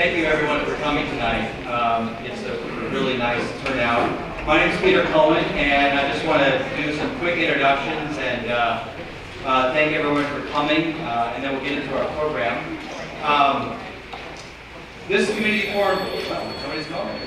thank you everyone for coming tonight. It's a really nice turnout. My name is Peter Colen, and I just want to do some quick introductions and thank everyone for coming, and then we'll get into our program. This community forum, somebody's calling.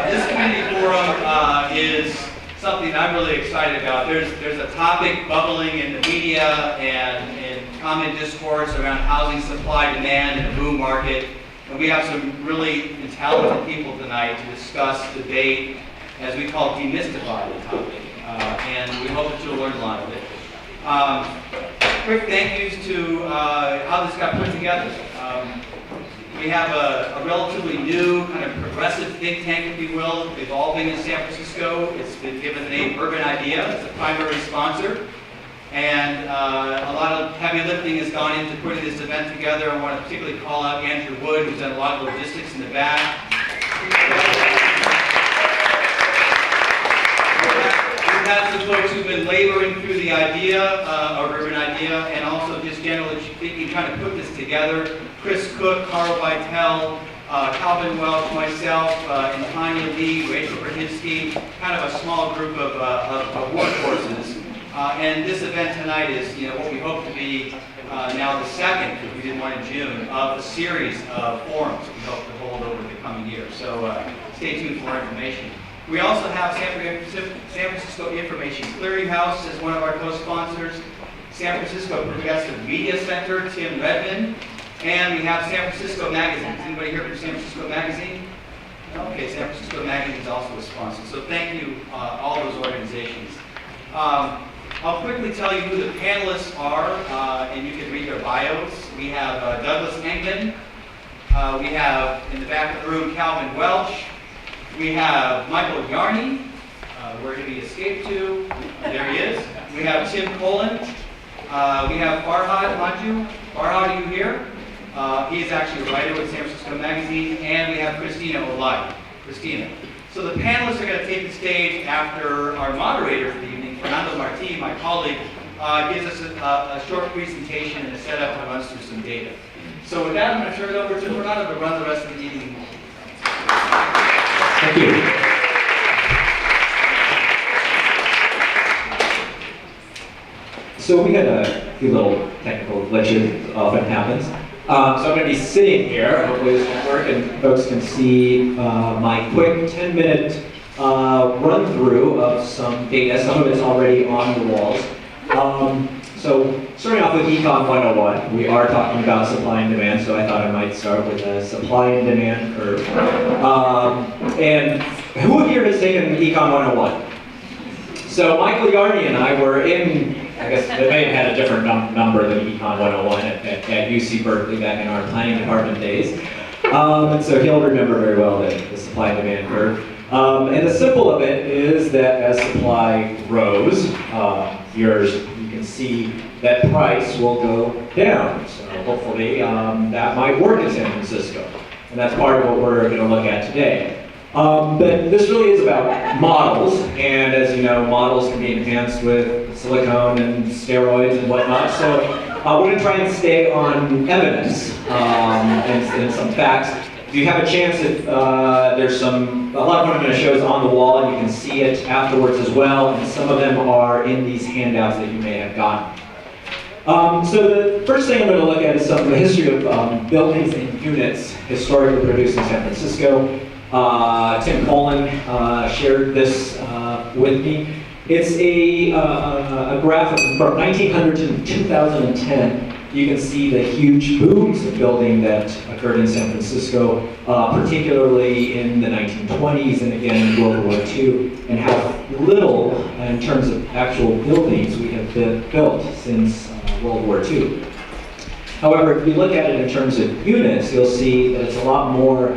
This community forum is something I'm really excited about. There's a topic bubbling in the media and in common discourse around housing supply, demand, and the boom market. And we have some really talented people tonight to discuss, debate, as we call demystify the topic. And we hope that you'll learn a lot of it. Quick thank yous to how this got put together. We have a relatively new kind of progressive think tank, if you will, evolving in San Francisco. It's been given the name UrbanIDEA. It's the primary sponsor. And a lot of heavy lifting has gone into putting this event together. I want to particularly call out Andrew Wood, who's done a lot of logistics in the back. We've had some folks who've been laboring through the idea of UrbanIDEA, and also just generally speaking, trying to put this together. Chris Cook, Carl Vitale, Calvin Welch, myself, and Tanya Lee, Rachel Brzezinski, kind of a small group of workhorses. And this event tonight is, what we hope to be now the second, because we did one in June, of a series of forums we hope to hold over the coming year. So stay tuned for more information. We also have San Francisco Information Clearinghouse as one of our co-sponsors, San Francisco Progressive Media Center, Tim Redmond, and we have San Francisco Magazine. Is anybody here from San Francisco Magazine? Okay, San Francisco Magazine is also a sponsor. So thank you, all those organizations. I'll quickly tell you who the panelists are, and you can read their bios. We have Douglas Engmann. We have, in the back of the room, Calvin Welch. We have Michael Yarne. Where did he escape to? There he is. We have Tim Colen. We have Farhad, Manjoo. Farhad, are you here? He is actually a writer with San Francisco Magazine. And we have Christina Olague. Christina. So the panelists are going to take the stage after our moderator for the evening, Fernando Marti, my colleague, gives us a short presentation and a setup and runs through some data. So with that, I'm going to turn it over to Fernando to run the rest of the evening. Thank you. So we had a few little technical glitches, often happens. So I'm going to be sitting here, hopefully this will work, and folks can see my quick 10-minute run through of some data. Some of it's already on the walls. So starting off with Econ 101, we are talking about supply and demand, so I thought I might start with a supply and demand curve. And who here has taken Econ 101? So Michael Yarne and I were in, I guess they may have had a different number than Econ 101 at UC Berkeley back in our planning department days. And so he'll remember very well the supply and demand curve. And the symbol of it is that as supply grows, you can see that price will go down. So hopefully that might work in San Francisco. And that's part of what we're going to look at today. But this really is about models, and as you know, models can be enhanced with silicone and steroids and whatnot. So we're going to try and stay on evidence and some facts. If you have a chance, there's a lot of what I'm going to show is on the wall, and you can see it afterwards as well. And some of them are in these handouts that you may have gotten. So the first thing I'm going to look at is some of the history of buildings and units historically produced in San Francisco. Tim Colen shared this with me. It's a graphic from 1900 to 2010. You can see the huge booms of building that occurred in San Francisco, particularly in the 1920s and again in World War II, and how little, in terms of actual buildings, we have been built since World War II. However, if you look at it in terms of units, you'll see that it's a lot more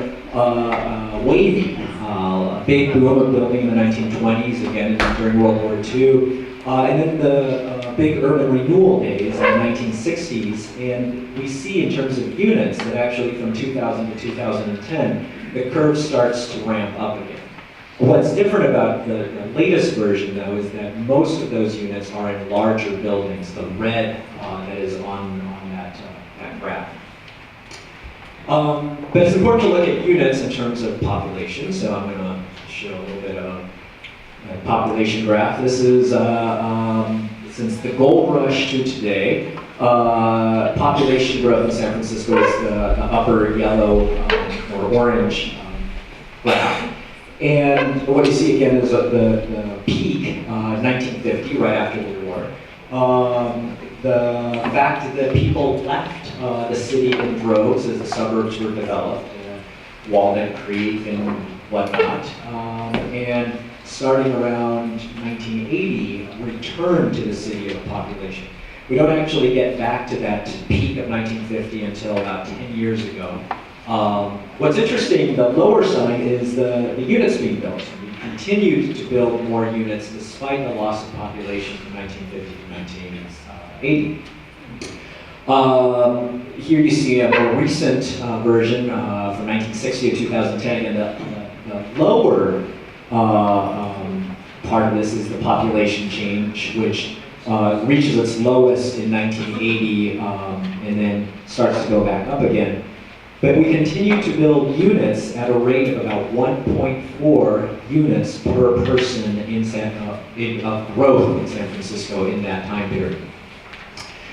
wavy. A big boom of building in the 1920s, again during World War II, and then the big urban renewal days in the 1960s. And we see in terms of units that actually from 2000 to 2010, the curve starts to ramp up again. What's different about the latest version, though, is that most of those units are in larger buildings. The red that is on that graph. But it's important to look at units in terms of population, so I'm going to show a little bit of a population graph. This is since the gold rush to today. Population growth in San Francisco is the upper yellow or orange graph. And what you see again is the peak, 1950, right after the war. The fact that people left the city in droves as the suburbs were developed, Walnut Creek and whatnot. And starting around 1980, returned to the city of a population. We don't actually get back to that peak of 1950 until about 10 years ago. What's interesting, the lower side is the units being built. We continued to build more units despite the loss of population from 1950 to 1980. Here you see a more recent version from 1960 to 2010, and the lower part of this is the population change, which reaches its lowest in 1980 and then starts to go back up again. But we continue to build units at a rate of about 1.4 units per person of growth in San Francisco in that time period.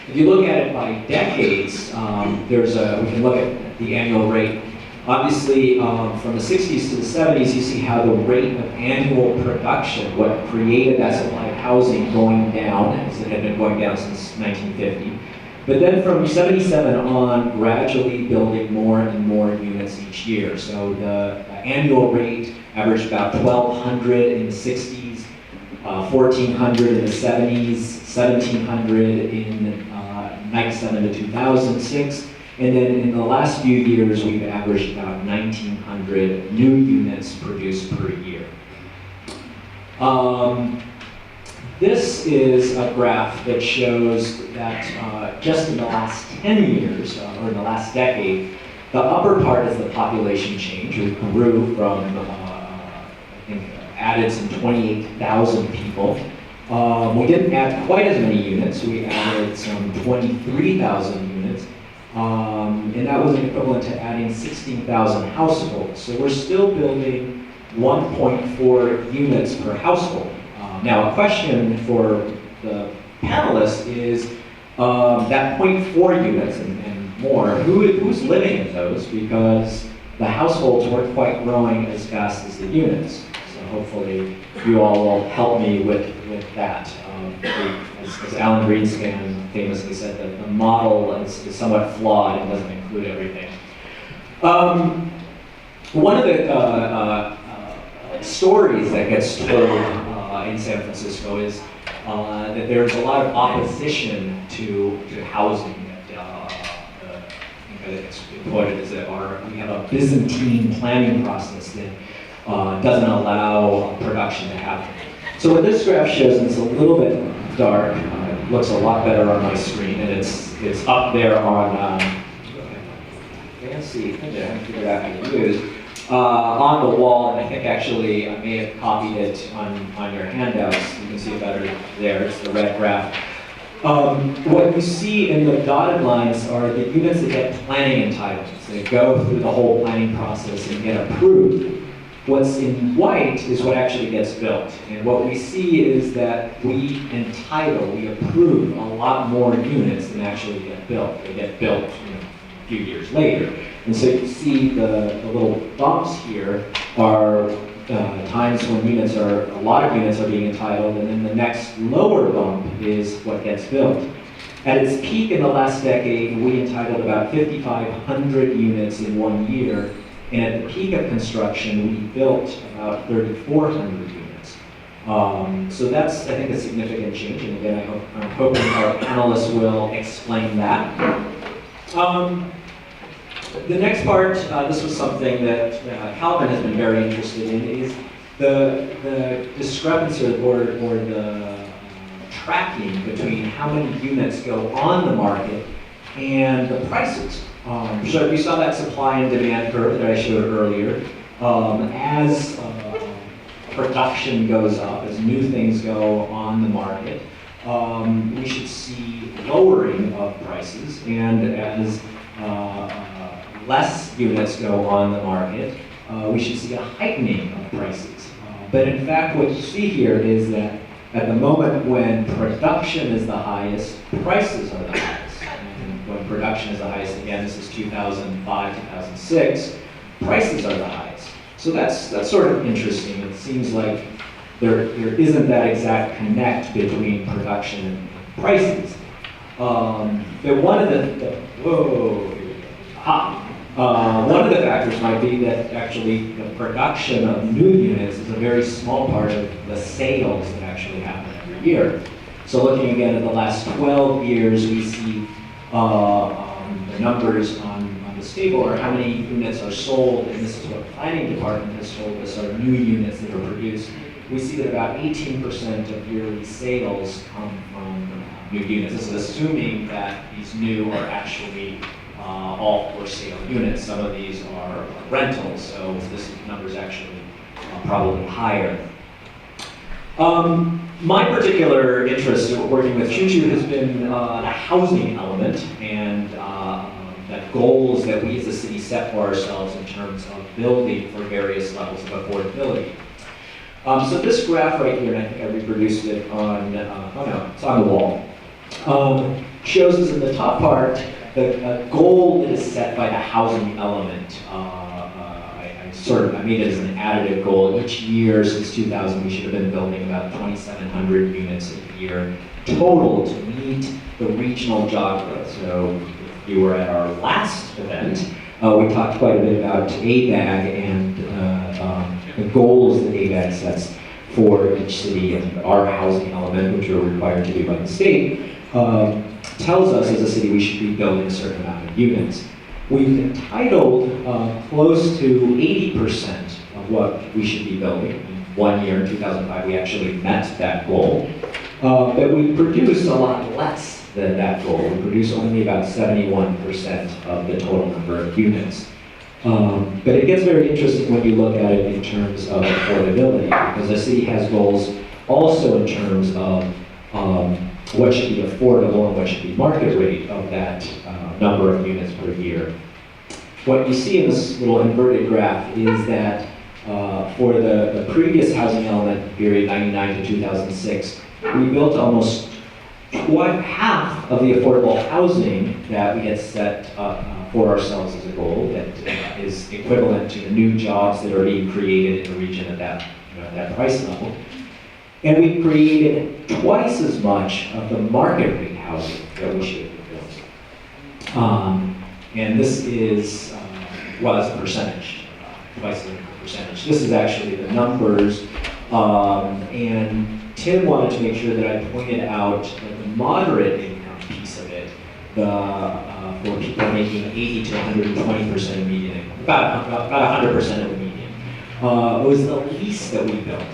If you look at it by decades, we can look at the annual rate. Obviously, from the 60s to the 70s, you see how the rate of annual production, what created that supply of housing, going down, as it had been going down since 1950. But then from 77 on, gradually building more and more units each year. So the annual rate averaged about 1,200 in the 60s, 1,400 in the 70s, 1,700 in 97 to 2006. And then in the last few years, we've averaged about 1,900 new units produced per year. This is a graph that shows that just in the last 10 years, or in the last decade, the upper part is the population change. We grew from, I think, added some 28,000 people. We didn't add quite as many units. We added some 23,000 units. And that was equivalent to adding 16,000 households. So we're still building 1.4 units per household. Now, a question for the panelists is that 0.4 units and more, who's living in those? Because the households weren't quite growing as fast as the units. So hopefully you all will help me with that. As Alan Greenspan famously said, that the model is somewhat flawed and doesn't include everything. One of the stories that gets told in San Francisco is that there's a lot of opposition to housing. That it's quoted as that we have a Byzantine planning process that doesn't allow production to happen. So what this graph shows, and it's a little bit dark, it looks a lot better on my screen, and it's up there on fancy thing that I haven't figured out how to use. On the wall, and I think actually I may have copied it on your handouts. You can see it better there. It's the red graph. What you see in the dotted lines are the units that get planning entitlements. They go through the whole planning process and get approved. What's in white is what actually gets built. And what we see is that we approve a lot more units than actually get built. They get built a few years later. And so you see the little bumps here are times when a lot of units are being entitled, and then the next lower bump is what gets built. At its peak in the last decade, we entitled about 5,500 units in 1 year, and at the peak of construction, we built about 3,400 units. So that's, I think, a significant change, and again, I'm hoping our panelists will explain that. The next part, this was something that Calvin has been very interested in, is the discrepancy or the tracking between how many units go on the market and the prices. So you saw that supply and demand curve that I showed earlier. As production goes up, as new things go on the market, we should see lowering of prices, and as less units go on the market, we should see a heightening of prices. But in fact, what you see here is that at the moment when production is the highest, prices are the highest. And when production is the highest, again, this is 2005, 2006, prices are the highest. So that's sort of interesting. It seems like there isn't that exact connect between production and prices. But one of the factors might be that actually the production of new units is a very small part of the sales that actually happen every year. So looking again at the last 12 years, we see the numbers on the table are how many units are sold, and this is what the planning department has told us are new units that are produced. We see that about 18% of yearly sales come from new units. This is assuming that these new are actually all for sale units. Some of these are rentals, so this number is actually probably higher. My particular interest in working with Choo has been the housing element and the goals that we as a city set for ourselves in terms of building for various levels of affordability. So this graph right here, and I think I reproduced it on, oh no, it's on the wall, shows us in the top part the goal that is set by the housing element. I made it as an additive goal. Each year since 2000, we should have been building about 2,700 units a year total to meet the regional job growth. So if you were at our last event, we talked quite a bit about ABAG and the goals that ABAG sets for each city, and our housing element, which we're required to do by the state, tells us as a city we should be building a certain amount of units. We've entitled close to 80% of what we should be building. In 1 year, in 2005, we actually met that goal. But we produced a lot less than that goal. We produced only about 71% of the total number of units. But it gets very interesting when you look at it in terms of affordability, because the city has goals also in terms of what should be affordable and what should be market rate of that number of units per year. What you see in this little inverted graph is that for the previous housing element period, 99 to 2006, we built almost half of the affordable housing that we had set for ourselves as a goal that is equivalent to the new jobs that are being created in the region at that price level. And we created twice as much of the market rate housing that we should have built. And this is, as a percentage, twice the percentage. This is actually the numbers. And Tim wanted to make sure that I pointed out the moderate income piece of it, for people making 80 to 120% of median income, about 100% of the median. Was the least that we built.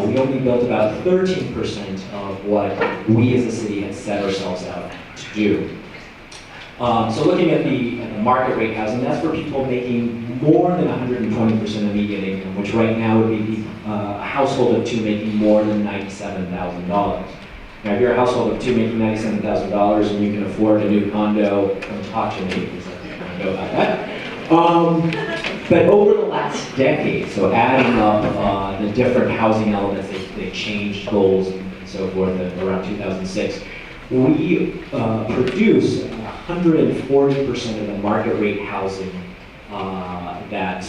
We only built about 13% of what we as a city had set ourselves out to do. So looking at the market rate housing, that's for people making more than 120% of median income, which right now would be a household of two making more than $97,000. Now, if you're a household of two making $97,000 and you can afford a new condo, don't talk to me because I don't know about that. But over the last decade, so adding up the different housing elements, they changed goals and so forth around 2006, we produce 140% of the market rate housing that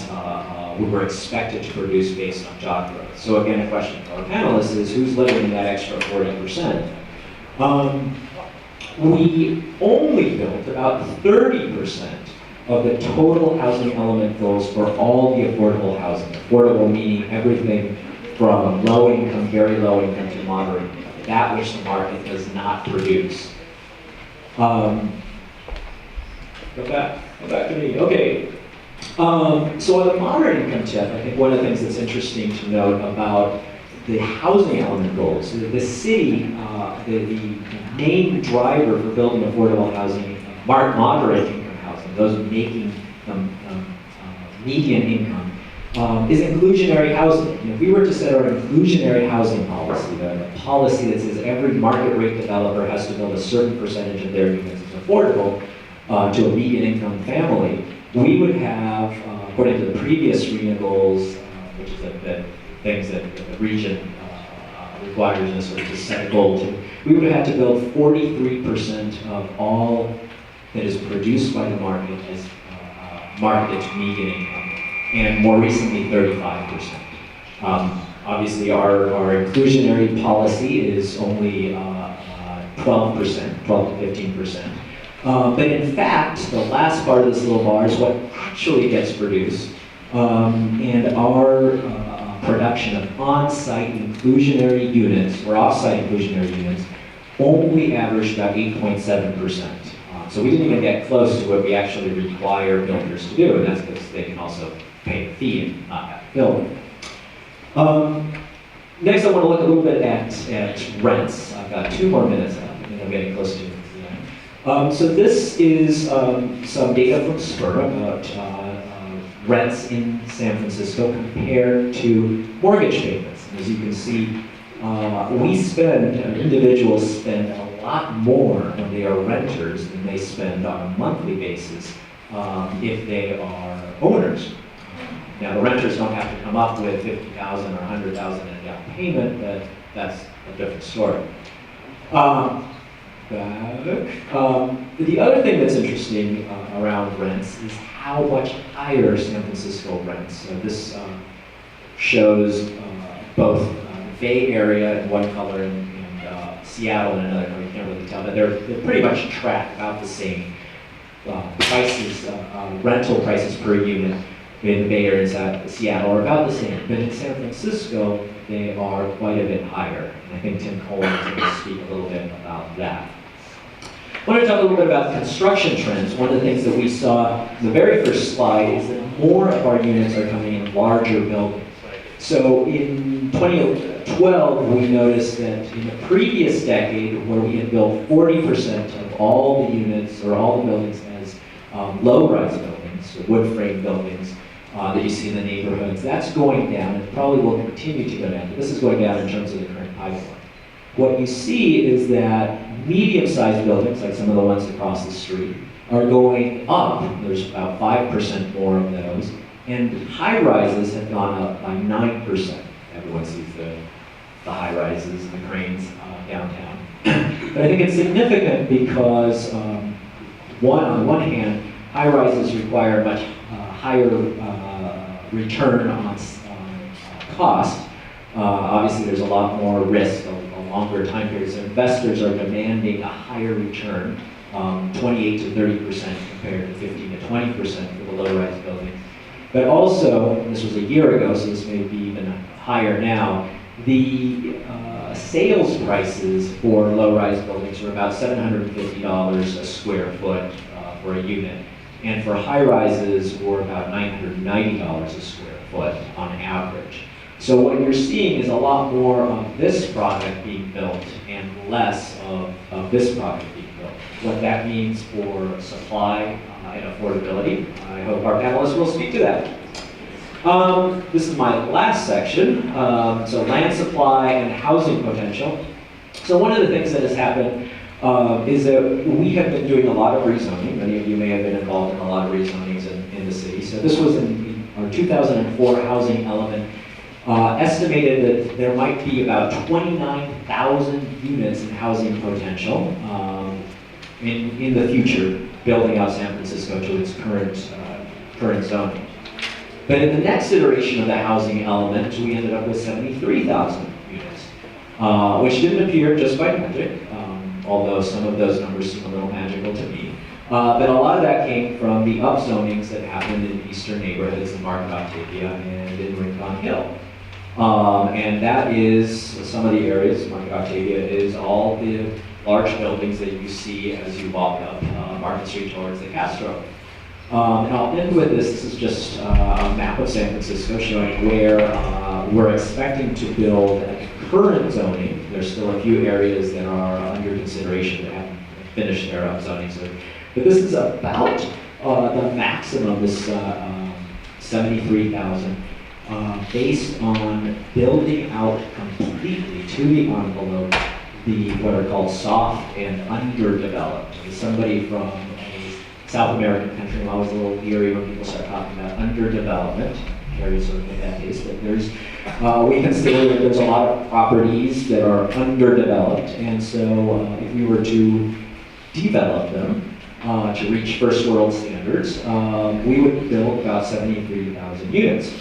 we were expected to produce based on job growth. So again, a question for our panelists is, who's living in that extra 40%? We only built about 30% of the total housing element goals for all the affordable housing. Affordable meaning everything from low income, very low income to moderate income, that which the market does not produce. Go back to me, okay. So on the moderate income tip, I think one of the things that's interesting to note about the housing element goals, the city, the main driver for building affordable housing, moderate income housing, those making median income, is inclusionary housing. If we were to set our inclusionary housing policy, the policy that says every market rate developer has to build a certain percentage of their units as affordable, to a median income family, we would have, according to the previous RENA goals, which is the things that the region requires us or to set a goal to, we would have to build 43% of all that is produced by the market as marketed to median income, and more recently 35%. Obviously, our inclusionary policy is only 12%, 12 to 15%. But in fact, the last part of this little bar is what actually gets produced. And our production of on-site inclusionary units, or off-site inclusionary units, only averaged about 8.7%. So we didn't even get close to what we actually require builders to do, and that's because they can also pay a fee and not have to build. Next, I want to look a little bit at rents. I've got 2 more minutes left. I think I'm getting close to the end. So this is some data from Spur about rents in San Francisco compared to mortgage payments. And as you can see, individuals spend a lot more when they are renters than they spend on a monthly basis if they are owners. Now, the renters don't have to come up with $50,000 or $100,000 in a down payment, but that's a different story. The other thing that's interesting around rents is how much higher San Francisco rents. So this shows both the Bay Area in one color and Seattle in another color. You can't really tell, but they're pretty much track about the same prices, rental prices per unit. In the Bay Area and Seattle are about the same, but in San Francisco, they are quite a bit higher. And I think Tim Colen is going to speak a little bit about that. I want to talk a little bit about construction trends. One of the things that we saw in the very first slide is that more of our units are coming in larger buildings. So in 2012, we noticed that in the previous decade, where we had built 40% of all the units or all the buildings as low-rise buildings, so wood frame buildings, that you see in the neighborhoods, that's going down and probably will continue to go down. But this is going down in terms of the current pipeline. What you see is that medium-sized buildings, like some of the ones across the street, are going up. There's about 5% more of those. And high-rises have gone up by 9%. Everyone sees the high-rises and the cranes downtown. But I think it's significant because, on the one hand, high-rises require much higher return on cost. Obviously, there's a lot more risk, a longer time period. So investors are demanding a higher return, 28 to 30% compared to 15 to 20% for the low-rise buildings. But also, and this was a year ago, so this may be even higher now, the sales prices for low-rise buildings are about $750 a square foot for a unit. And for high-rises, we're about $990 a square foot on average. So what you're seeing is a lot more of this product being built and less of this product being built. What that means for supply and affordability, I hope our panelists will speak to that. This is my last section, so land supply and housing potential. So one of the things that has happened is that we have been doing a lot of rezoning. Many of you may have been involved in a lot of rezonings in the city. So this was in our 2004 housing element, estimated that there might be about 29,000 units in housing potential in the future, building out San Francisco to its current zoning. But in the next iteration of the housing element, we ended up with 73,000 units, which didn't appear just by magic. Although some of those numbers seem a little magical to me. But a lot of that came from the upzonings that happened in eastern neighborhoods in Market Octavia and in Rincon Hill. And that is some of the areas, Market Octavia is all the large buildings that you see as you walk up Market Street towards the Castro. And I'll end with this. This is just a map of San Francisco showing where we're expecting to build at the current zoning. There's still a few areas that are under consideration that haven't finished their upzoning. But this is about the maximum, this 73,000, based on building out completely to the envelope what are called soft and underdeveloped. Somebody from a South American country. I'm always a little leery when people start talking about underdevelopment. Carries sort of that case, but we consider that there's a lot of properties that are underdeveloped, and so if we were to develop them to reach first world standards, we would build about 73,000 units.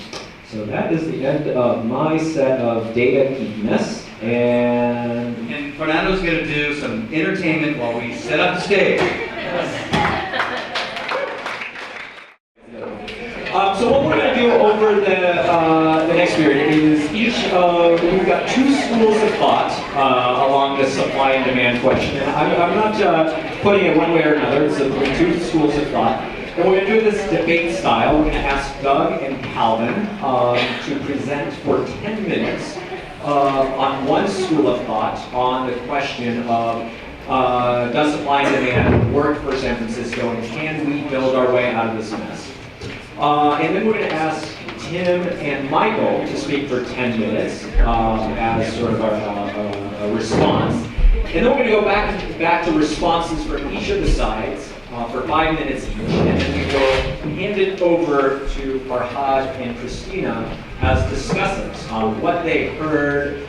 So that is the end of my set of data geekiness, and Fernando's going to do some entertainment while we set up the stage. So what we're going to do over the next period is we've got two schools of thought along the supply and demand question. And I'm not putting it one way or another. It's two schools of thought. And we're going to do this debate style. We're going to ask Doug and Calvin to present for 10 minutes on one school of thought on the question of does supply and demand work for San Francisco, and can we build our way out of this mess? And then we're going to ask Tim and Michael to speak for 10 minutes as sort of a response. And then we're going to go back to responses from each of the sides for 5 minutes each. And then we will hand it over to Farhad and Christina as discussants on what they heard.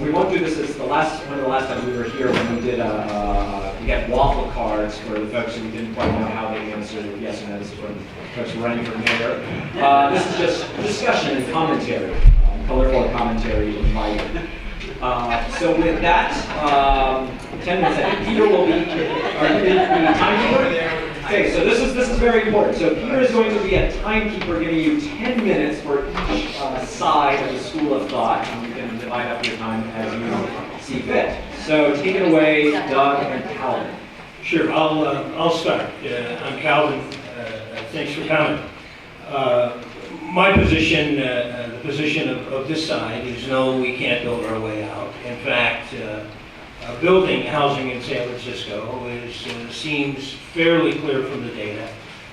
We won't do this as one of the last times we were here when we did we had waffle cards for the folks who didn't quite know how they answered yes or no. This is for the folks running for mayor. This is just discussion and commentary, colorful commentary invited. So with that, 10 minutes. I think Peter will be the timekeeper. Okay, so this is very important. So Peter is going to be a timekeeper, giving you 10 minutes for each side of the school of thought, and you can divide up your time as you see fit. So take it away, Doug and Calvin. Sure, I'll start. I'm Calvin. Thanks for coming. My position, the position of this side, is no, we can't build our way out. In fact, building housing in San Francisco seems fairly clear from the data,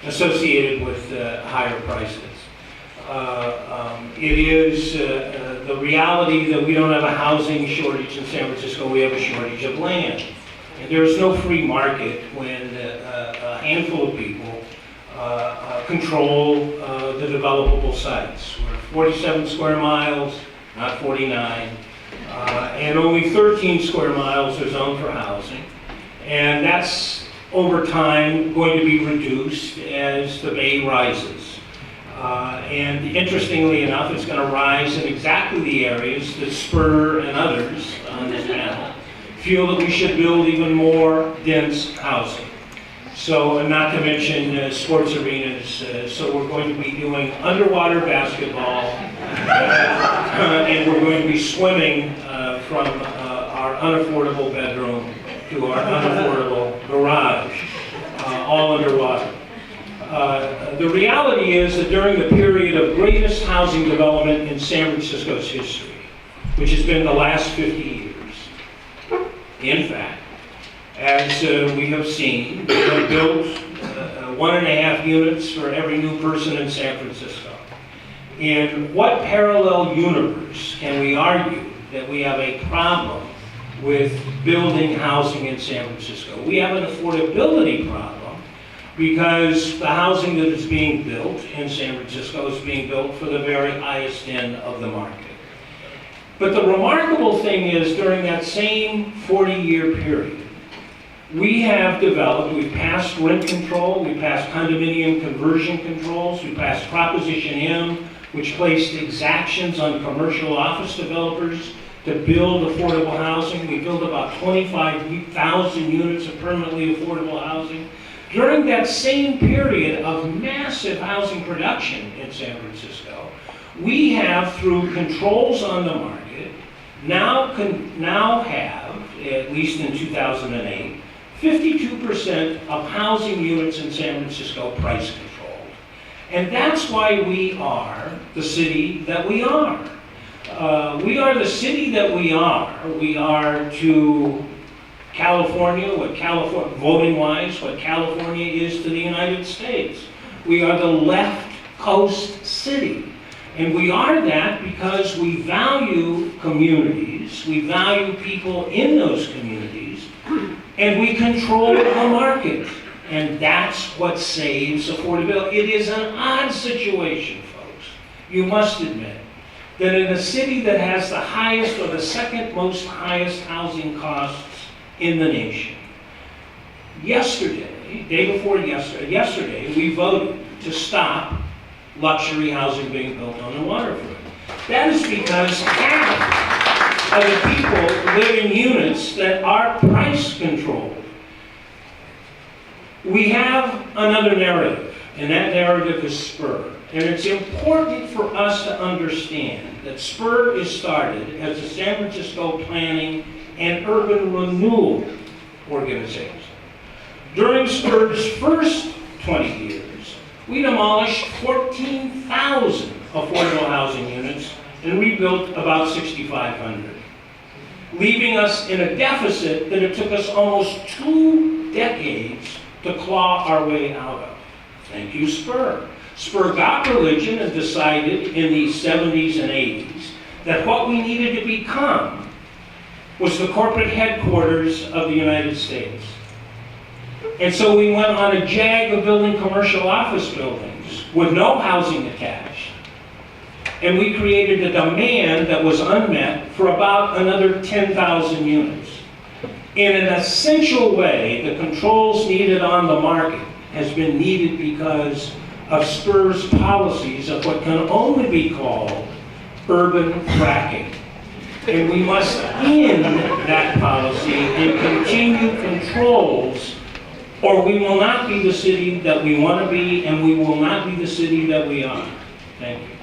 associated with higher prices. It is the reality that we don't have a housing shortage in San Francisco, we have a shortage of land. And there is no free market when a handful of people control the developable sites. We're 47 square miles, not 49. And only 13 square miles are zoned for housing. And that's, over time, going to be reduced as the Bay rises. And interestingly enough, it's going to rise in exactly the areas that Spur and others on this panel feel that we should build even more dense housing. So, and not to mention sports arenas, so we're going to be doing underwater basketball, and we're going to be swimming from our unaffordable bedroom to our unaffordable garage, all underwater. The reality is that during the period of greatest housing development in San Francisco's history, which has been the last 50 years, in fact, as we have seen, we have built 1.5 units for every new person in San Francisco. In what parallel universe can we argue that we have a problem with building housing in San Francisco? We have an affordability problem because the housing that is being built in San Francisco is being built for the very highest end of the market. But the remarkable thing is, during that same 40-year period, we have developed, we've passed rent control, we passed condominium conversion controls, we passed Proposition M, which placed exactions on commercial office developers to build affordable housing. We built about 25,000 units of permanently affordable housing. During that same period of massive housing production in San Francisco, we have, through controls on the market, now have, at least in 2008, 52% of housing units in San Francisco price controlled. And that's why we are the city that we are. We are the city that we are. We are to California, voting-wise, what California is to the United States. We are the left coast city. And we are that because we value communities, we value people in those communities, and we control the market. And that's what saves affordability. It is an odd situation, folks. You must admit that in a city that has the highest or the second most highest housing costs in the nation, day before yesterday, we voted to stop luxury housing being built on the waterfront. That is because half of the people live in units that are price controlled. We have another narrative, and that narrative is Spur. And it's important for us to understand that Spur is started as a San Francisco planning and urban renewal organization. During Spur's first 20 years, we demolished 14,000 affordable housing units and rebuilt about 6,500, leaving us in a deficit that it took us almost 2 decades to claw our way out of. Thank you, Spur. Spur got religion and decided in the 70s and 80s that what we needed to become was the corporate headquarters of the United States. And so we went on a jag of building commercial office buildings with no housing attached. And we created a demand that was unmet for about another 10,000 units. In an essential way, the controls needed on the market has been needed because of Spur's policies of what can only be called urban fracking. And we must end that policy and continue controls, or we will not be the city that we want to be, and we will not be the city that we are. Thank you.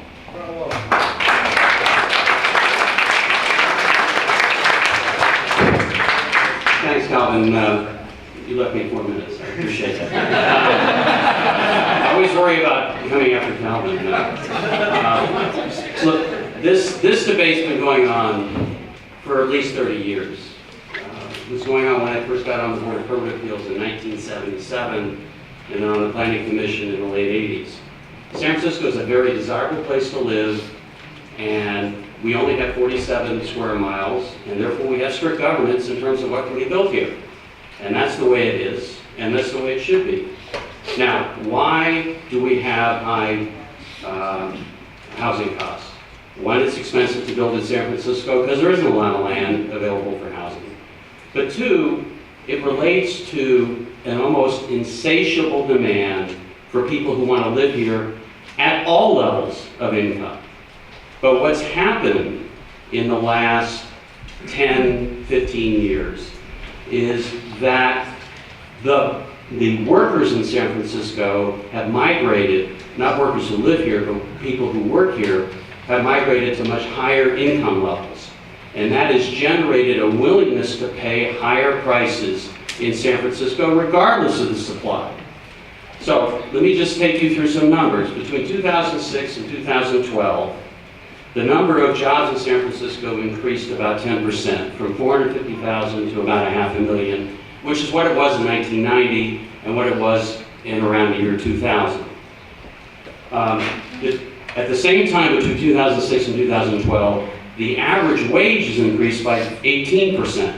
Thanks, Calvin. You left me 4 minutes. I appreciate that. I always worry about coming after Calvin. Look, this debate's been going on for at least 30 years. It was going on when I first got on the Board of Permit Appeals in 1977, and then on the Planning Commission in the late 80s. San Francisco is a very desirable place to live, and we only have 47 square miles, and therefore we have strict governance in terms of what can be built here. And that's the way it is, and that's the way it should be. Now, why do we have high housing costs? One, it's expensive to build in San Francisco because there isn't a lot of land available for housing. But two, it relates to an almost insatiable demand for people who want to live here at all levels of income. But what's happened in the last 10, 15 years is that the workers in San Francisco have migrated, not workers who live here, but people who work here, have migrated to much higher income levels. And that has generated a willingness to pay higher prices in San Francisco regardless of the supply. So let me just take you through some numbers. Between 2006 and 2012, the number of jobs in San Francisco increased about 10%, from 450,000 to about 500,000, which is what it was in 1990 and what it was in around the year 2000. At the same time, between 2006 and 2012, the average wage has increased by 18%.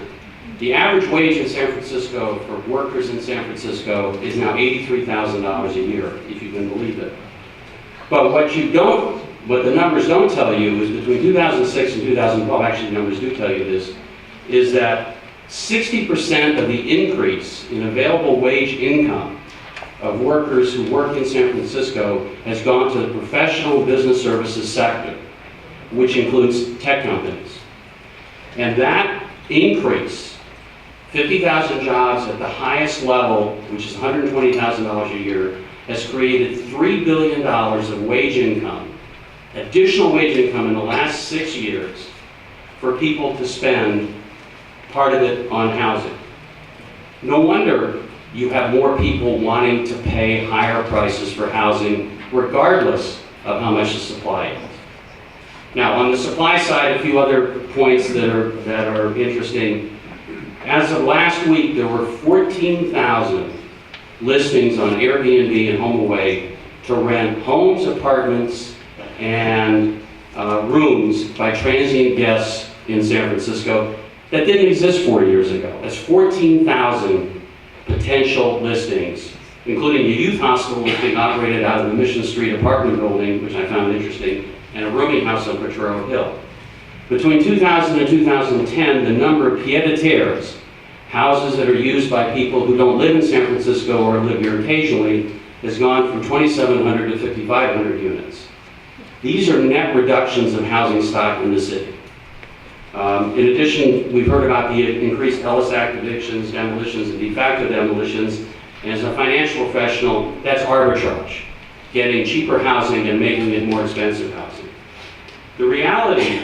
The average wage in San Francisco for workers in San Francisco is now $83,000 a year, if you can believe it. But what the numbers don't tell you is between 2006 and 2012, actually the numbers do tell you this, is that 60% of the increase in available wage income of workers who work in San Francisco has gone to the professional business services sector, which includes tech companies. And that increase, 50,000 jobs at the highest level, which is $120,000 a year, has created $3 billion of wage income, additional wage income in the last 6 years for people to spend part of it on housing. No wonder you have more people wanting to pay higher prices for housing regardless of how much the supply is. Now, on the supply side, a few other points that are interesting. As of last week, there were 14,000 listings on Airbnb and HomeAway to rent homes, apartments, and rooms by transient guests in San Francisco that didn't exist 4 years ago. That's 14,000 potential listings including a youth hospital that's being operated out of the Mission Street apartment building, which I found interesting, and a rooming house on Potrero Hill. Between 2000 and 2010, the number of pied-à-terres, houses that are used by people who don't live in San Francisco or live here occasionally, has gone from 2,700 to 5,500 units. These are net reductions of housing stock in the city. In addition, we've heard about the increased Ellis Act evictions, demolitions, and de facto demolitions. And as a financial professional, that's arbitrage, getting cheaper housing and making it more expensive housing. The reality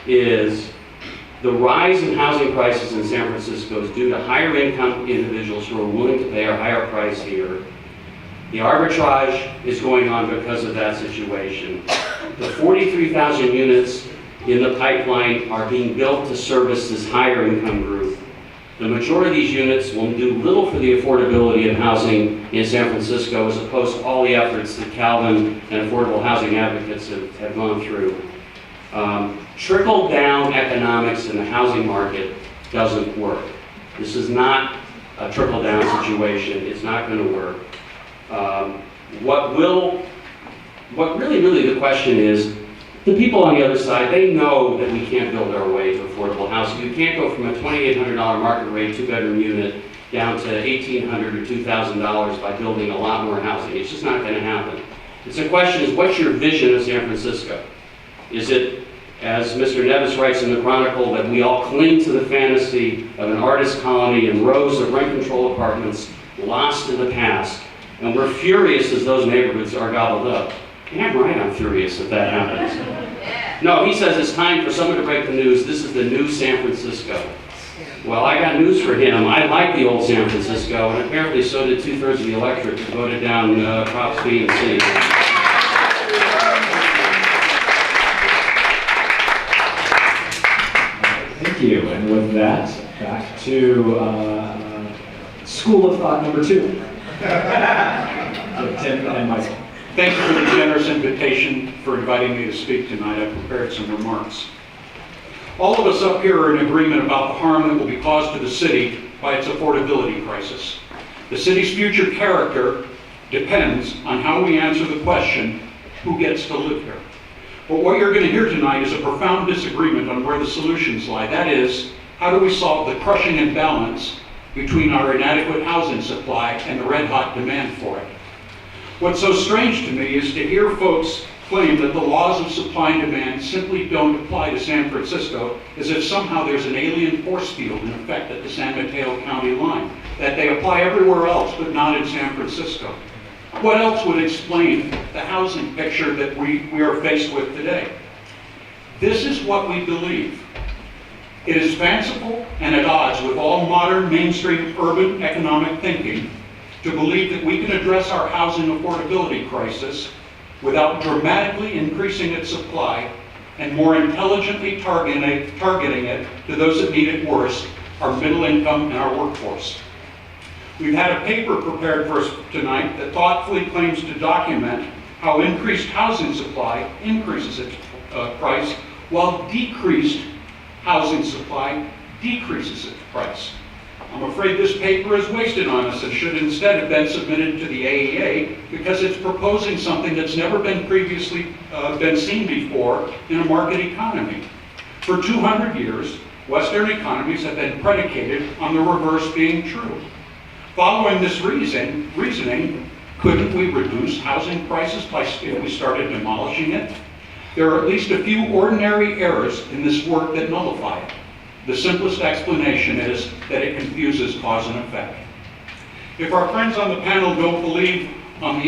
is the rise in housing prices in San Francisco is due to higher income individuals who are willing to pay a higher price here. The arbitrage is going on because of that situation. The 43,000 units in the pipeline are being built to service this higher income group. The majority of these units will do little for the affordability of housing in San Francisco, as opposed to all the efforts that Calvin and affordable housing advocates have gone through. Trickle-down economics in the housing market doesn't work. This is not a trickle-down situation. It's not going to work. What really the question is, the people on the other side, they know that we can't build our way to affordable housing. You can't go from a $2,800 market rate two-bedroom unit down to $1,800 or $2,000 by building a lot more housing. It's just not going to happen. It's a question is, what's your vision of San Francisco? Is it, as Mr. Nevis writes in the Chronicle, that we all cling to the fantasy of an artist colony and rows of rent-controlled apartments lost in the past, and we're furious as those neighborhoods are gobbled up? Damn right I'm furious if that happens. No, he says it's time for someone to break the news. This is the new San Francisco. Well, I got news for him. I like the old San Francisco, and apparently so did 2/3 of the electorate who voted down Props B and C. Thank you. And with that, back to School of Thought number 2. Tim and Michael. Thank you for the generous invitation for inviting me to speak tonight. I've prepared some remarks. All of us up here are in agreement about the harm that will be caused to the city by its affordability crisis. The city's future character depends on how we answer the question, who gets to live here? But what you're going to hear tonight is a profound disagreement on where the solutions lie. That is, how do we solve the crushing imbalance between our inadequate housing supply and the red-hot demand for it? What's so strange to me is to hear folks claim that the laws of supply and demand simply don't apply to San Francisco, as if somehow there's an alien force field in effect at the San Mateo County line, that they apply everywhere else but not in San Francisco. What else would explain the housing picture that we are faced with today? This is what we believe. It is fanciful and at odds with all modern mainstream urban economic thinking to believe that we can address our housing affordability crisis without dramatically increasing its supply and more intelligently targeting it to those that need it worst, our middle income and our workforce. We've had a paper prepared for us tonight that thoughtfully claims to document how increased housing supply increases its price, while decreased housing supply decreases its price. I'm afraid this paper is wasted on us and should instead have been submitted to the AEA, because it's proposing something that's never been previously been seen before in a market economy. For 200 years, Western economies have been predicated on the reverse being true. Following this reasoning, couldn't we reduce housing prices if we started demolishing it? There are at least a few ordinary errors in this work that nullify it. The simplest explanation is that it confuses cause and effect. If our friends on the panel don't believe in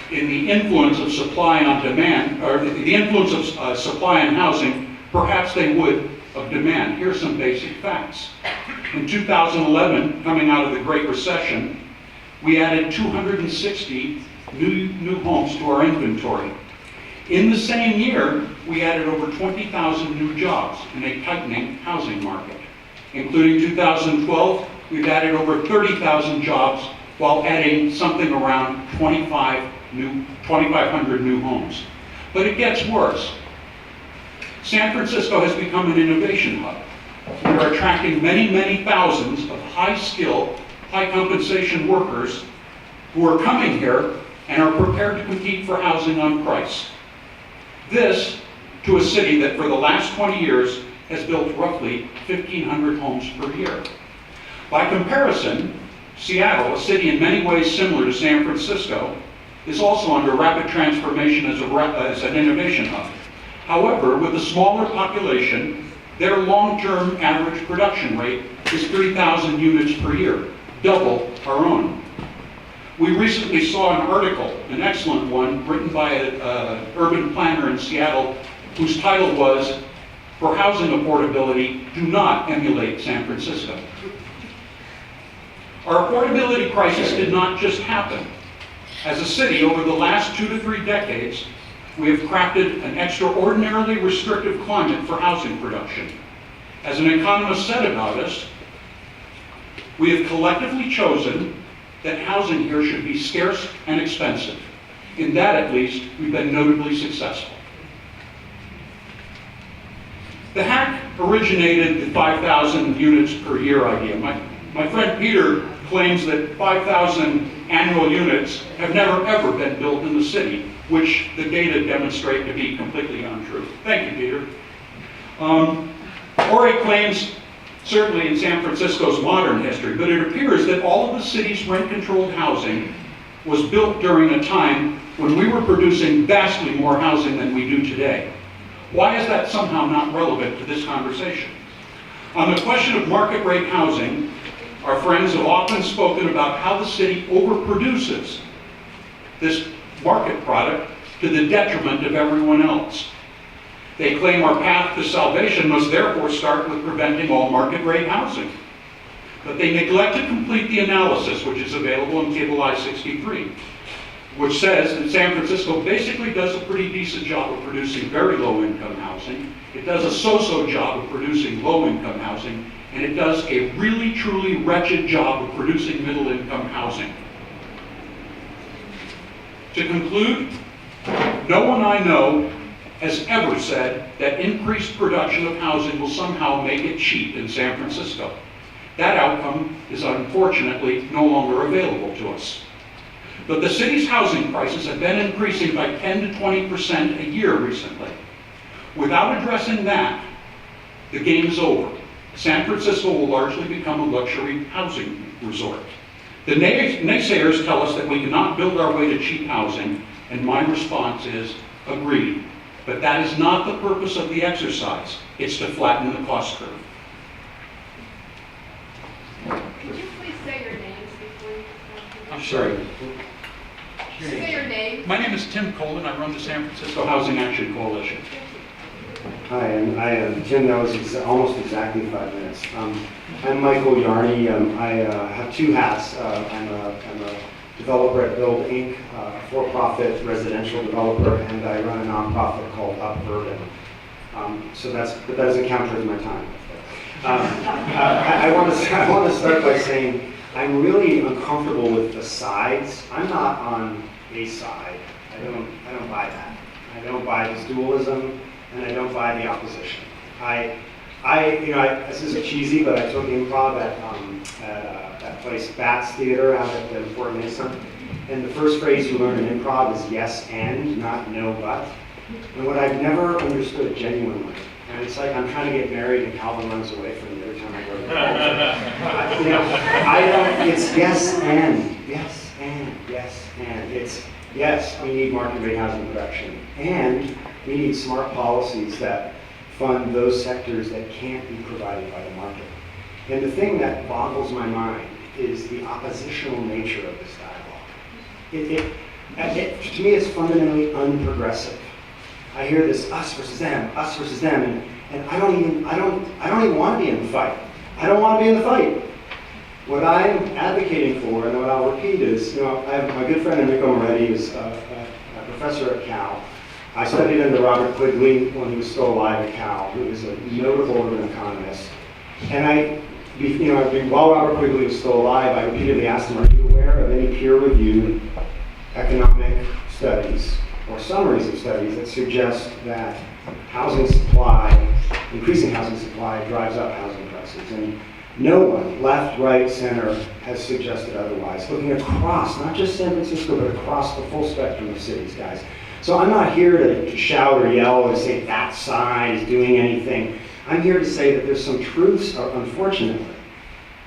the influence of supply on demand, or the influence of supply on housing, perhaps they would of demand. Here's some basic facts. In 2011, coming out of the Great Recession, we added 260 new homes to our inventory. In the same year, we added over 20,000 new jobs in a tightening housing market. Including 2012, we've added over 30,000 jobs while adding something around 2,500 new homes. But it gets worse. San Francisco has become an innovation hub. We're attracting many, many thousands of high-skill, high-compensation workers who are coming here and are prepared to compete for housing on price. This to a city that for the last 20 years has built roughly 1,500 homes per year. By comparison, Seattle, a city in many ways similar to San Francisco, is also under rapid transformation as an innovation hub. However, with a smaller population, their long-term average production rate is 3,000 units per year, double our own. We recently saw an article, an excellent one, written by an urban planner in Seattle, whose title was, "For Housing Affordability, Do Not Emulate San Francisco." Our affordability crisis did not just happen. As a city, over the last 2 to 3 decades, we have crafted an extraordinarily restrictive climate for housing production. As an economist said about us, we have collectively chosen that housing here should be scarce and expensive. In that, at least, we've been notably successful. The hack originated the 5,000 units per year idea. My friend Peter claims that 5,000 annual units have never ever been built in the city, which the data demonstrate to be completely untrue. Thank you, Peter. Or he claims, certainly in San Francisco's modern history, but it appears that all of the city's rent-controlled housing was built during a time when we were producing vastly more housing than we do today. Why is that somehow not relevant to this conversation? On the question of market rate housing, our friends have often spoken about how the city overproduces this market product to the detriment of everyone else. They claim our path to salvation must therefore start with preventing all market rate housing. But they neglect to complete the analysis, which is available in Table I-63, which says that San Francisco basically does a pretty decent job of producing very low-income housing. It does a so-so job of producing low-income housing, and it does a really, truly wretched job of producing middle-income housing. To conclude, no one I know has ever said that increased production of housing will somehow make it cheap in San Francisco. That outcome is unfortunately no longer available to us. But the city's housing prices have been increasing by 10 to 20% a year recently. Without addressing that, the game is over. San Francisco will largely become a luxury housing resort. The naysayers tell us that we cannot build our way to cheap housing, and my response is, agreed. But that is not the purpose of the exercise. It's to flatten the cost curve. Could you please say your names before you I'm sorry. say your name? My name is Tim Colen. I run the San Francisco Housing Action Coalition. Hi, I'm Tim. That was almost exactly 5 minutes. I'm Michael Yarne. I have 2 hats. I'm a developer at Build Inc., a for-profit residential developer, and I run a nonprofit called Urban. So that doesn't count towards my time. I want to start by saying I'm really uncomfortable with the sides. I'm not on a side. I don't buy that. I don't buy this dualism, and I don't buy the opposition. This is cheesy, but I took improv at that place, Bats Theater, out at the Fort Mesa. And the first phrase you learn in improv is yes and, not no but. And what I've never understood genuinely, and it's like I'm trying to get married and Calvin runs away from me every time I go to the culture. It's yes and, yes and, yes and. It's yes, we need market rate housing production, and we need smart policies that fund those sectors that can't be provided by the market. And the thing that boggles my mind is the oppositional nature of this dialogue. To me, it's fundamentally unprogressive. I hear this us versus them, and I don't even want to be in the fight. I don't want to be in the fight. What I'm advocating for, and what I'll repeat is, I have my good friend Enrico Moretti, who's a professor at Cal. I studied under Robert Quigley when he was still alive at Cal, who was a notable urban economist. And while Robert Quigley was still alive, I repeatedly asked him, are you aware of any peer-reviewed economic studies or summaries of studies that suggest that housing supply, increasing housing supply, drives up housing prices? And No one, left, right, center, has suggested otherwise. Looking across, not just San Francisco, but across the full spectrum of cities, guys. So I'm not here to shout or yell or say that side is doing anything. I'm here to say that there's some truths, unfortunately,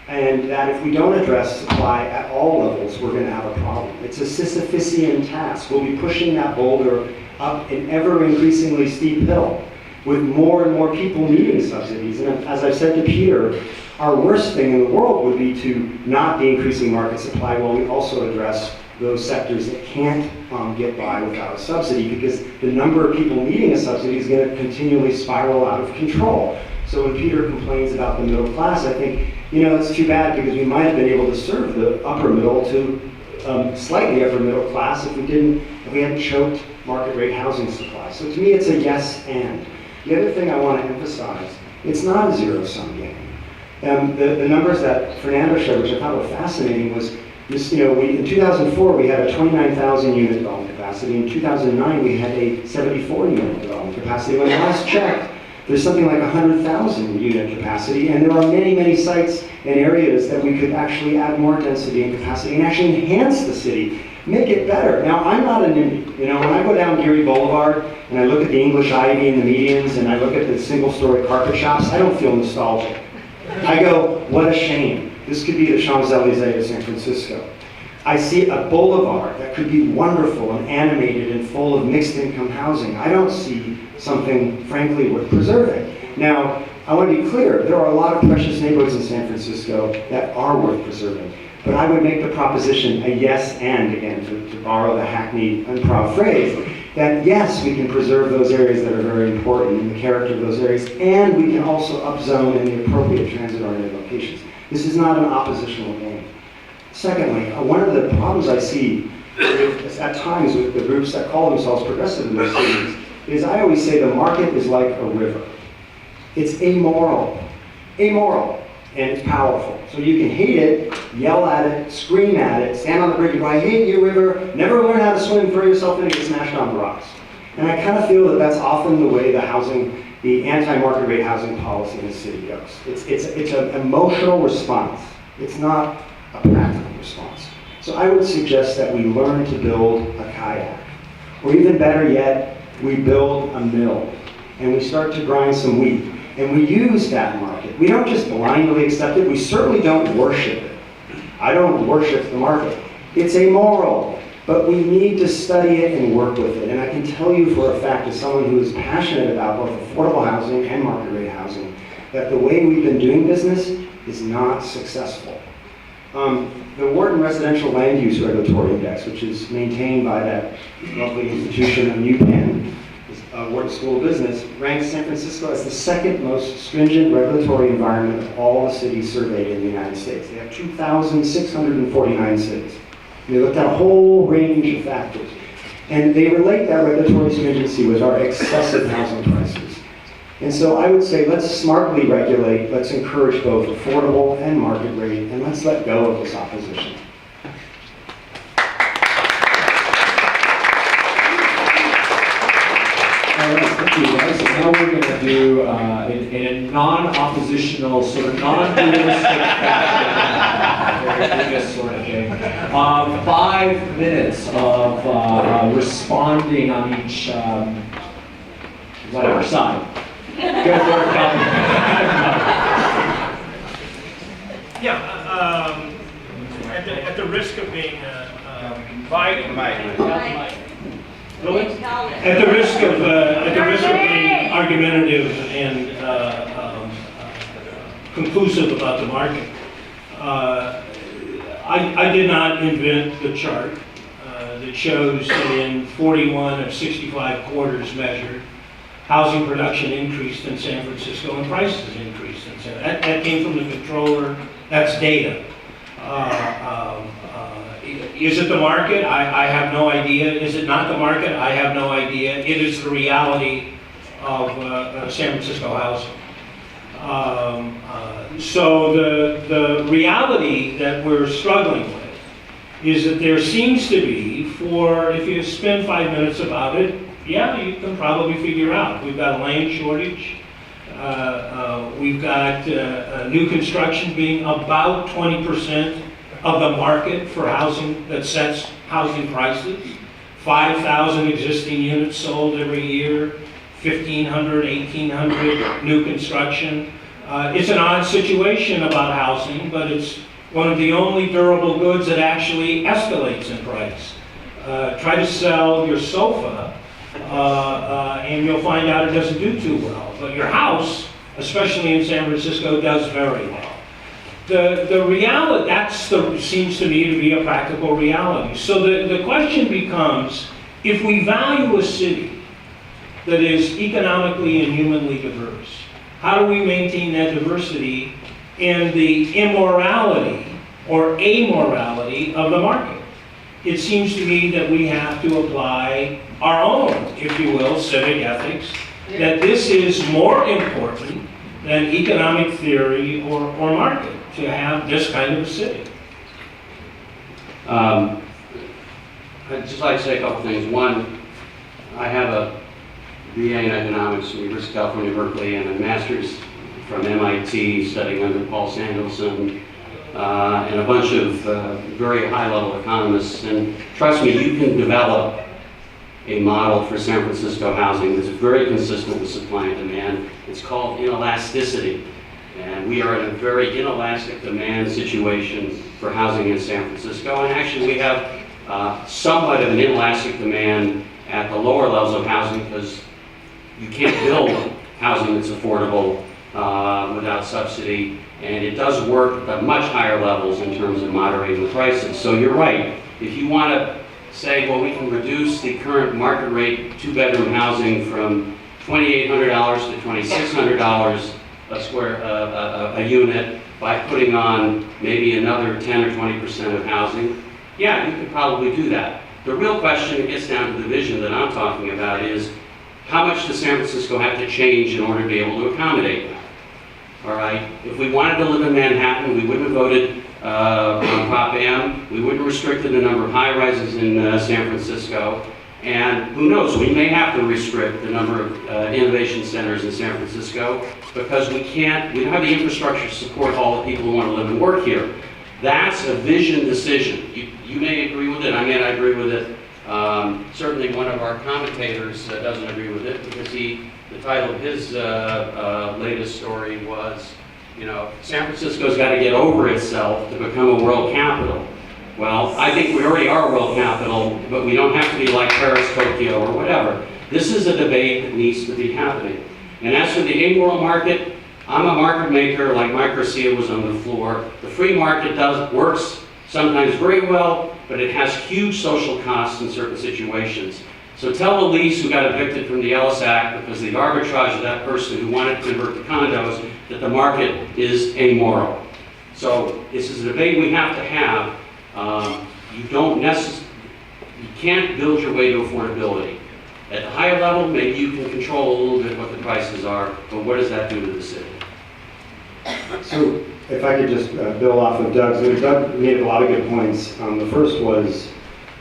and that if we don't address supply at all levels, we're going to have a problem. It's a Sisyphusian task. We'll be pushing that boulder up an ever increasingly steep hill with more and more people needing subsidies. And as I've said to Peter, our worst thing in the world would be to not be increasing market supply while we also address those sectors that can't get by without a subsidy, because the number of people needing a subsidy is going to continually spiral out of control. So when Peter complains about the middle class, I think, it's too bad, because we might have been able to serve the upper middle to slightly upper middle class if we hadn't choked market rate housing supply. So to me, it's a yes and. The other thing I want to emphasize, it's not a zero-sum game. The numbers that Fernando showed, which I thought were fascinating, was this, in 2004 we had a 29,000 unit development capacity. In 2009 we had a 74 unit development capacity. When I last checked, there's something like 100,000 unit capacity, and there are many, many sites and areas that we could actually add more density and capacity and actually enhance the city, make it better. Now, I'm not a NIMBY. When I go down Geary Boulevard and I look at the English ivy and the medians and I look at the single-story carpet shops, I don't feel nostalgic. I go, what a shame. This could be the Champs-Élysées of San Francisco. I see a boulevard that could be wonderful and animated and full of mixed-income housing. I don't see something, frankly, worth preserving. Now, I want to be clear, there are a lot of precious neighborhoods in San Francisco that are worth preserving. But I would make the proposition a yes and, again, to borrow the hackneyed, unproud phrase, that yes, we can preserve those areas that are very important in the character of those areas, and we can also upzone in the appropriate transit-oriented locations. This is not an oppositional game. Secondly, one of the problems I see at times with the groups that call themselves progressive in those cities is I always say the market is like a river. It's amoral, and it's powerful. So you can hate it, yell at it, scream at it, stand on the bridge and go, I hate you, river, never learn how to swim, throw yourself in and get smashed on the rocks. And I kind of feel that that's often the way the anti-market rate housing policy in the city goes. It's an emotional response. It's not a practical response. So I would suggest that we learn to build a kayak. Or even better yet, we build a mill and we start to grind some wheat. And we use that market. We don't just blindly accept it. We certainly don't worship it. I don't worship the market. It's amoral. But we need to study it and work with it. And I can tell you for a fact, as someone who is passionate about both affordable housing and market rate housing, that the way we've been doing business is not successful. The Wharton Residential Land Use Regulatory Index, which is maintained by that lovely institution of UPenn, Wharton School of Business, ranks San Francisco as the second most stringent regulatory environment of all the cities surveyed in the United States. They have 2,649 cities. They looked at a whole range of factors. And they relate that regulatory stringency with our excessive housing prices. And so I would say let's smartly regulate, let's encourage both affordable and market rate, and let's let go of this opposition. All right, thank you guys. So now we're going to do, in a non-oppositional, sort of non-dualistic fashion, sort of thing, 5 minutes of responding on each, whatever side. Go for it, Calvin. Yeah, at the risk of being At the risk of being argumentative and conclusive about the market, I did not invent the chart that shows that in 41 of 65 quarters measured, housing production increased in San Francisco and prices increased in San Francisco. That came from the controller. That's data. Is it the market? I have no idea. Is it not the market? I have no idea. It is the reality of San Francisco housing. So the reality that we're struggling with is that there seems to be, if you spend 5 minutes about it, yeah, you can probably figure out. We've got a land shortage. We've got new construction being about 20% of the market for housing that sets housing prices. 5,000 existing units sold every year, 1,500, 1,800 new construction. It's an odd situation about housing, but it's one of the only durable goods that actually escalates in price. Try to sell your sofa, and you'll find out it doesn't do too well. But your house, especially in San Francisco, does very well. The reality, seems to me to be a practical reality. So the question becomes, if we value a city that is economically and humanly diverse, how do we maintain that diversity in the immorality or amorality of the market? It seems to me that we have to apply our own, if you will, civic ethics, that this is more important than economic theory or market to have this kind of a city. I'd just like to say a couple things. One, I have a BA in economics from University of California, Berkeley, and a master's from MIT studying under Paul Sandelson, and a bunch of very high-level economists. And trust me, you can develop a model for San Francisco housing that's very consistent with supply and demand. It's called inelasticity. And we are in a very inelastic demand situation for housing in San Francisco. And actually we have somewhat of an inelastic demand at the lower levels of housing because you can't build housing that's affordable without subsidy. And it does work at much higher levels in terms of moderating the prices. So you're right. If you want to say, well, we can reduce the current market rate two-bedroom housing from $2,800 to $2,600 a unit by putting on maybe another 10 or 20% of housing, yeah, you could probably do that. The real question that gets down to the vision that I'm talking about is how much does San Francisco have to change in order to be able to accommodate that? All right, if we wanted to live in Manhattan, we wouldn't have voted on Prop M. We wouldn't have restricted the number of high-rises in San Francisco. And who knows, we may have to restrict the number of innovation centers in San Francisco because we don't have the infrastructure to support all the people who want to live and work here. That's a vision decision. You may agree with it, I may not agree with it. Certainly one of our commentators doesn't agree with it because the title of his latest story was, San Francisco's got to get over itself to become a world capital. Well, I think we already are world capital, but we don't have to be like Paris, Tokyo, or whatever. This is a debate that needs to be happening. And as for the amoral market, I'm a market maker like Mike Garcia was on the floor. The free market works sometimes very well, but it has huge social costs in certain situations. So tell Elise, who got evicted from the Ellis Act because of the arbitrage of that person who wanted to convert to condos, that the market is amoral. So this is a debate we have to have. You can't build your way to affordability. At the higher level, maybe you can control a little bit what the prices are, but what does that do to the city? So if I could just build off of Doug's, Doug made a lot of good points. The first was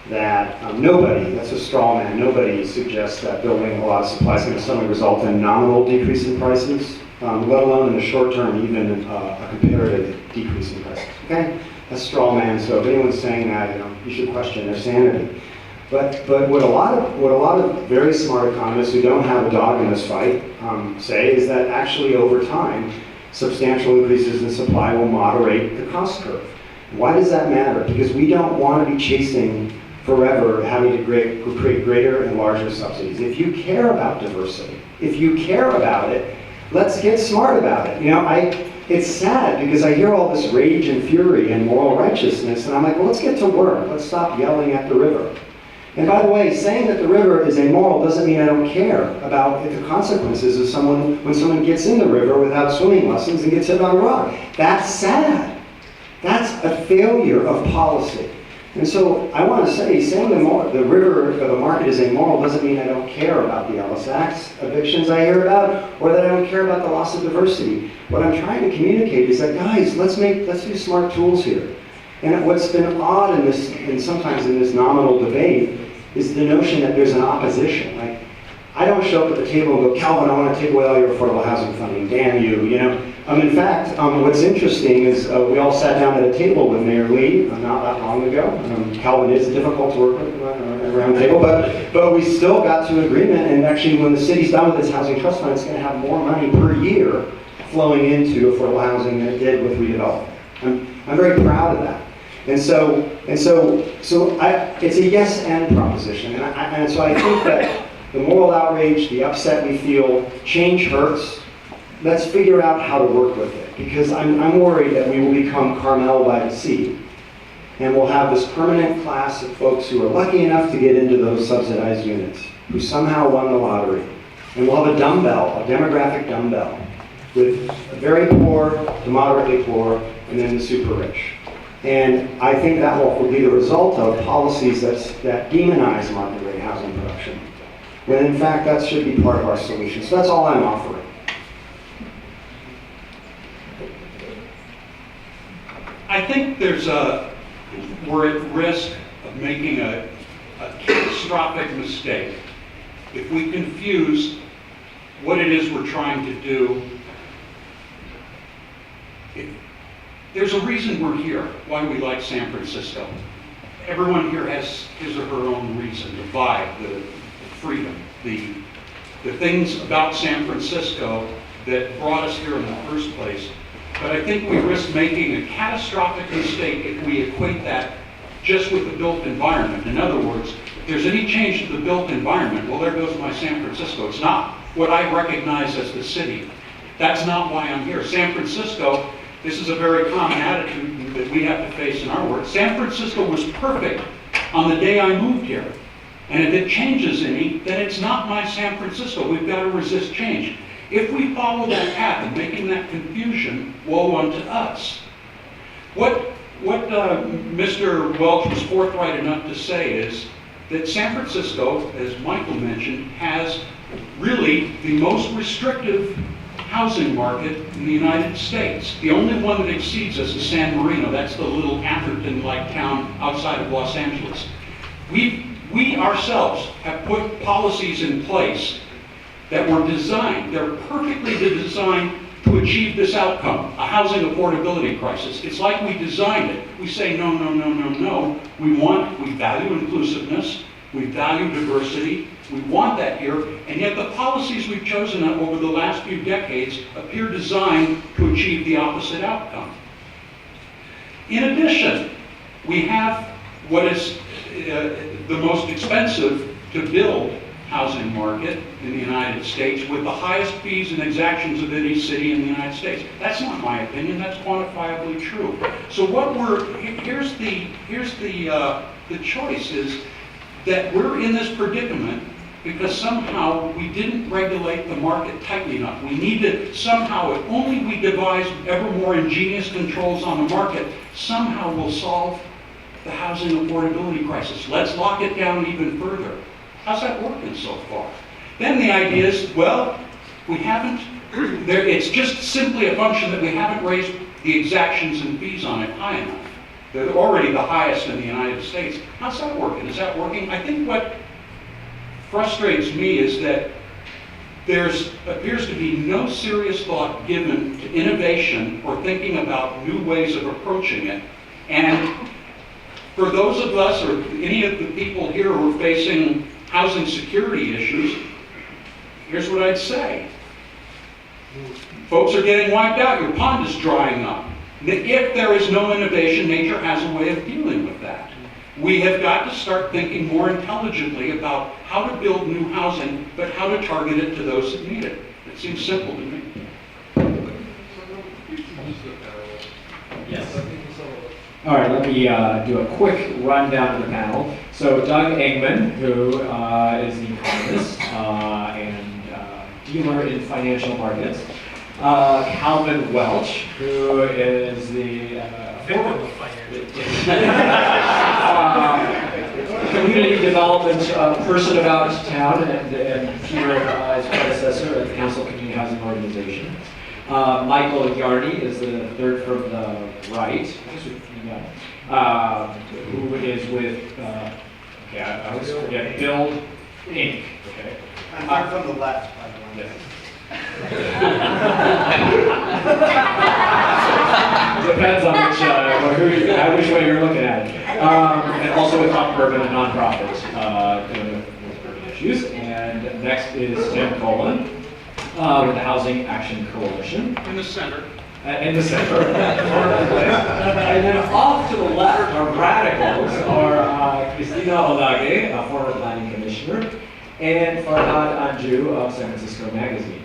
that nobody, that's a straw man, nobody suggests that building a lot of supply is going to suddenly result in nominal decrease in prices, let alone in the short term, even a comparative decrease in prices, okay? That's straw man, so if anyone's saying that, you should question their sanity. But what a lot of very smart economists who don't have a dog in this fight say is that actually over time, substantial increases in supply will moderate the cost curve. Why does that matter? Because we don't want to be chasing forever having to create greater and larger subsidies. If you care about diversity, if you care about it, let's get smart about it. It's sad because I hear all this rage and fury and moral righteousness, and I'm like, well, let's get to work. Let's stop yelling at the river. And by the way, saying that the river is amoral doesn't mean I don't care about the consequences of when someone gets in the river without swimming lessons and gets hit on a rock. That's sad. That's a failure of policy. And so I want to say, saying the river or the market is amoral doesn't mean I don't care about the Ellis Act evictions I hear about, or that I don't care about the loss of diversity. What I'm trying to communicate is that, guys, let's do smart tools here. And what's been odd and sometimes in this nominal debate is the notion that there's an opposition. Like, I don't show up at the table and go, Calvin, I want to take away all your affordable housing funding, damn you, you know. In fact, what's interesting is we all sat down at a table with Mayor Lee not that long ago. Calvin is difficult to work with around the table, but we still got to an agreement, and actually when the city's done with its housing trust fund, it's going to have more money per year flowing into affordable housing than it did with redevelopment. I'm very proud of that. And so it's a yes and proposition. And so I think that the moral outrage, the upset we feel, change hurts. Let's figure out how to work with it. Because I'm worried that we will become Carmel by the sea. And we'll have this permanent class of folks who are lucky enough to get into those subsidized units, who somehow won the lottery. And we'll have a dumbbell, a demographic dumbbell, with very poor to moderately poor, and then the super rich. And I think that will be the result of policies that demonize market rate housing production, when in fact that should be part of our solution. So that's all I'm offering. I think we're at risk of making a catastrophic mistake if we confuse what it is we're trying to do. There's a reason we're here, why we like San Francisco. Everyone here has his or her own reason, the vibe, the freedom, the things about San Francisco that brought us here in the first place. But I think we risk making a catastrophic mistake if we equate that just with the built environment. In other words, if there's any change to the built environment, well, there goes my San Francisco. It's not what I recognize as the city. That's not why I'm here. San Francisco, this is a very common attitude that we have to face in our work. San Francisco was perfect on the day I moved here. And if it changes any, then it's not my San Francisco. We've got to resist change. If we follow that path and making that confusion, woe unto us. What Mr. Welch was forthright enough to say is that San Francisco, as Michael mentioned, has really the most restrictive housing market in the United States. The only one that exceeds us is San Marino. That's the little Atherton-like town outside of Los Angeles. We ourselves have put policies in place that were designed, they're perfectly designed to achieve this outcome, a housing affordability crisis. It's like we designed it. We say, no, no, no, no, no. We value inclusiveness, we value diversity, we want that here, and yet the policies we've chosen over the last few decades appear designed to achieve the opposite outcome. In addition, we have what is the most expensive to build housing market in the United States, with the highest fees and exactions of any city in the United States. That's not my opinion, that's quantifiably true. So here's the choice is that we're in this predicament because somehow we didn't regulate the market tightly enough. We need to somehow, if only we devise ever more ingenious controls on the market, somehow we'll solve the housing affordability crisis. Let's lock it down even further. How's that working so far? Then the idea is, well, we haven't, it's just simply a function that we haven't raised the exactions and fees on it high enough. They're already the highest in the United States. How's that working? Is that working? I think what frustrates me is that there appears to be no serious thought given to innovation or thinking about new ways of approaching it. And for those of us or any of the people here who are facing housing security issues, here's what I'd say. Folks are getting wiped out. Your pond is drying up. If there is no innovation, nature has a way of dealing with that. We have got to start thinking more intelligently about how to build new housing, but how to target it to those that need it. It seems simple to me. Yes. All right, let me do a quick rundown of the panel. So Doug Engmann, who is the economist and dealer in financial markets. Calvin Welch, who is the community development person about town and Peter, his predecessor at the Council of Community Housing Organization. Michael Yarne is the third from the right, who is with, I always forget, Build Inc., okay? I'm from the left, by the way. Depends on which way you're looking at it. And also with urban and nonprofits with urban issues. And next is Tim Colen with the Housing Action Coalition. In the center. In the center. And then off to the left, our radicals are Christina Olague, a former planning commissioner, and Farhad of San Francisco Magazine.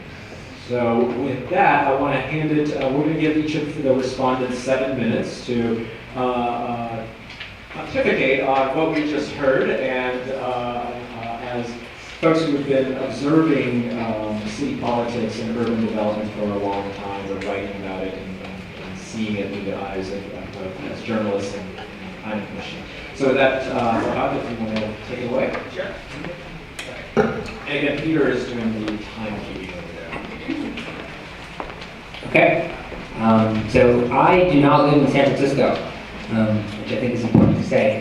So with that, I want to hand it, we're going to give each of the respondents 7 minutes to pontificate on what we just heard, and as folks who have been observing city politics and urban development for a long time, or writing about it and seeing it through the eyes of as journalists and planning commission. So with that, Farhad, if you want to take it away. Sure. And again, Peter is doing the timekeeping over there. Okay, so I do not live in San Francisco, which I think is important to say.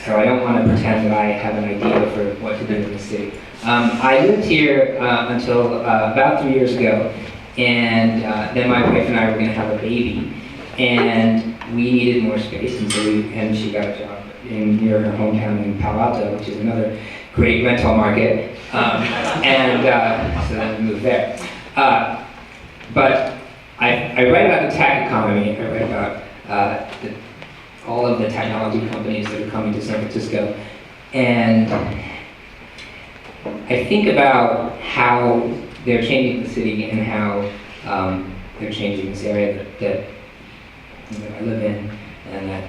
So I don't want to pretend that I have an idea for what to do in the city. I lived here until about 3 years ago, and then my wife and I were going to have a baby, and we needed more space, and she got a job near her hometown in Palo Alto, which is another great rental market, and so then we moved there. But I write about the tech economy. I write about all of the technology companies that are coming to San Francisco. And I think about how they're changing the city and how they're changing this area that I live in and that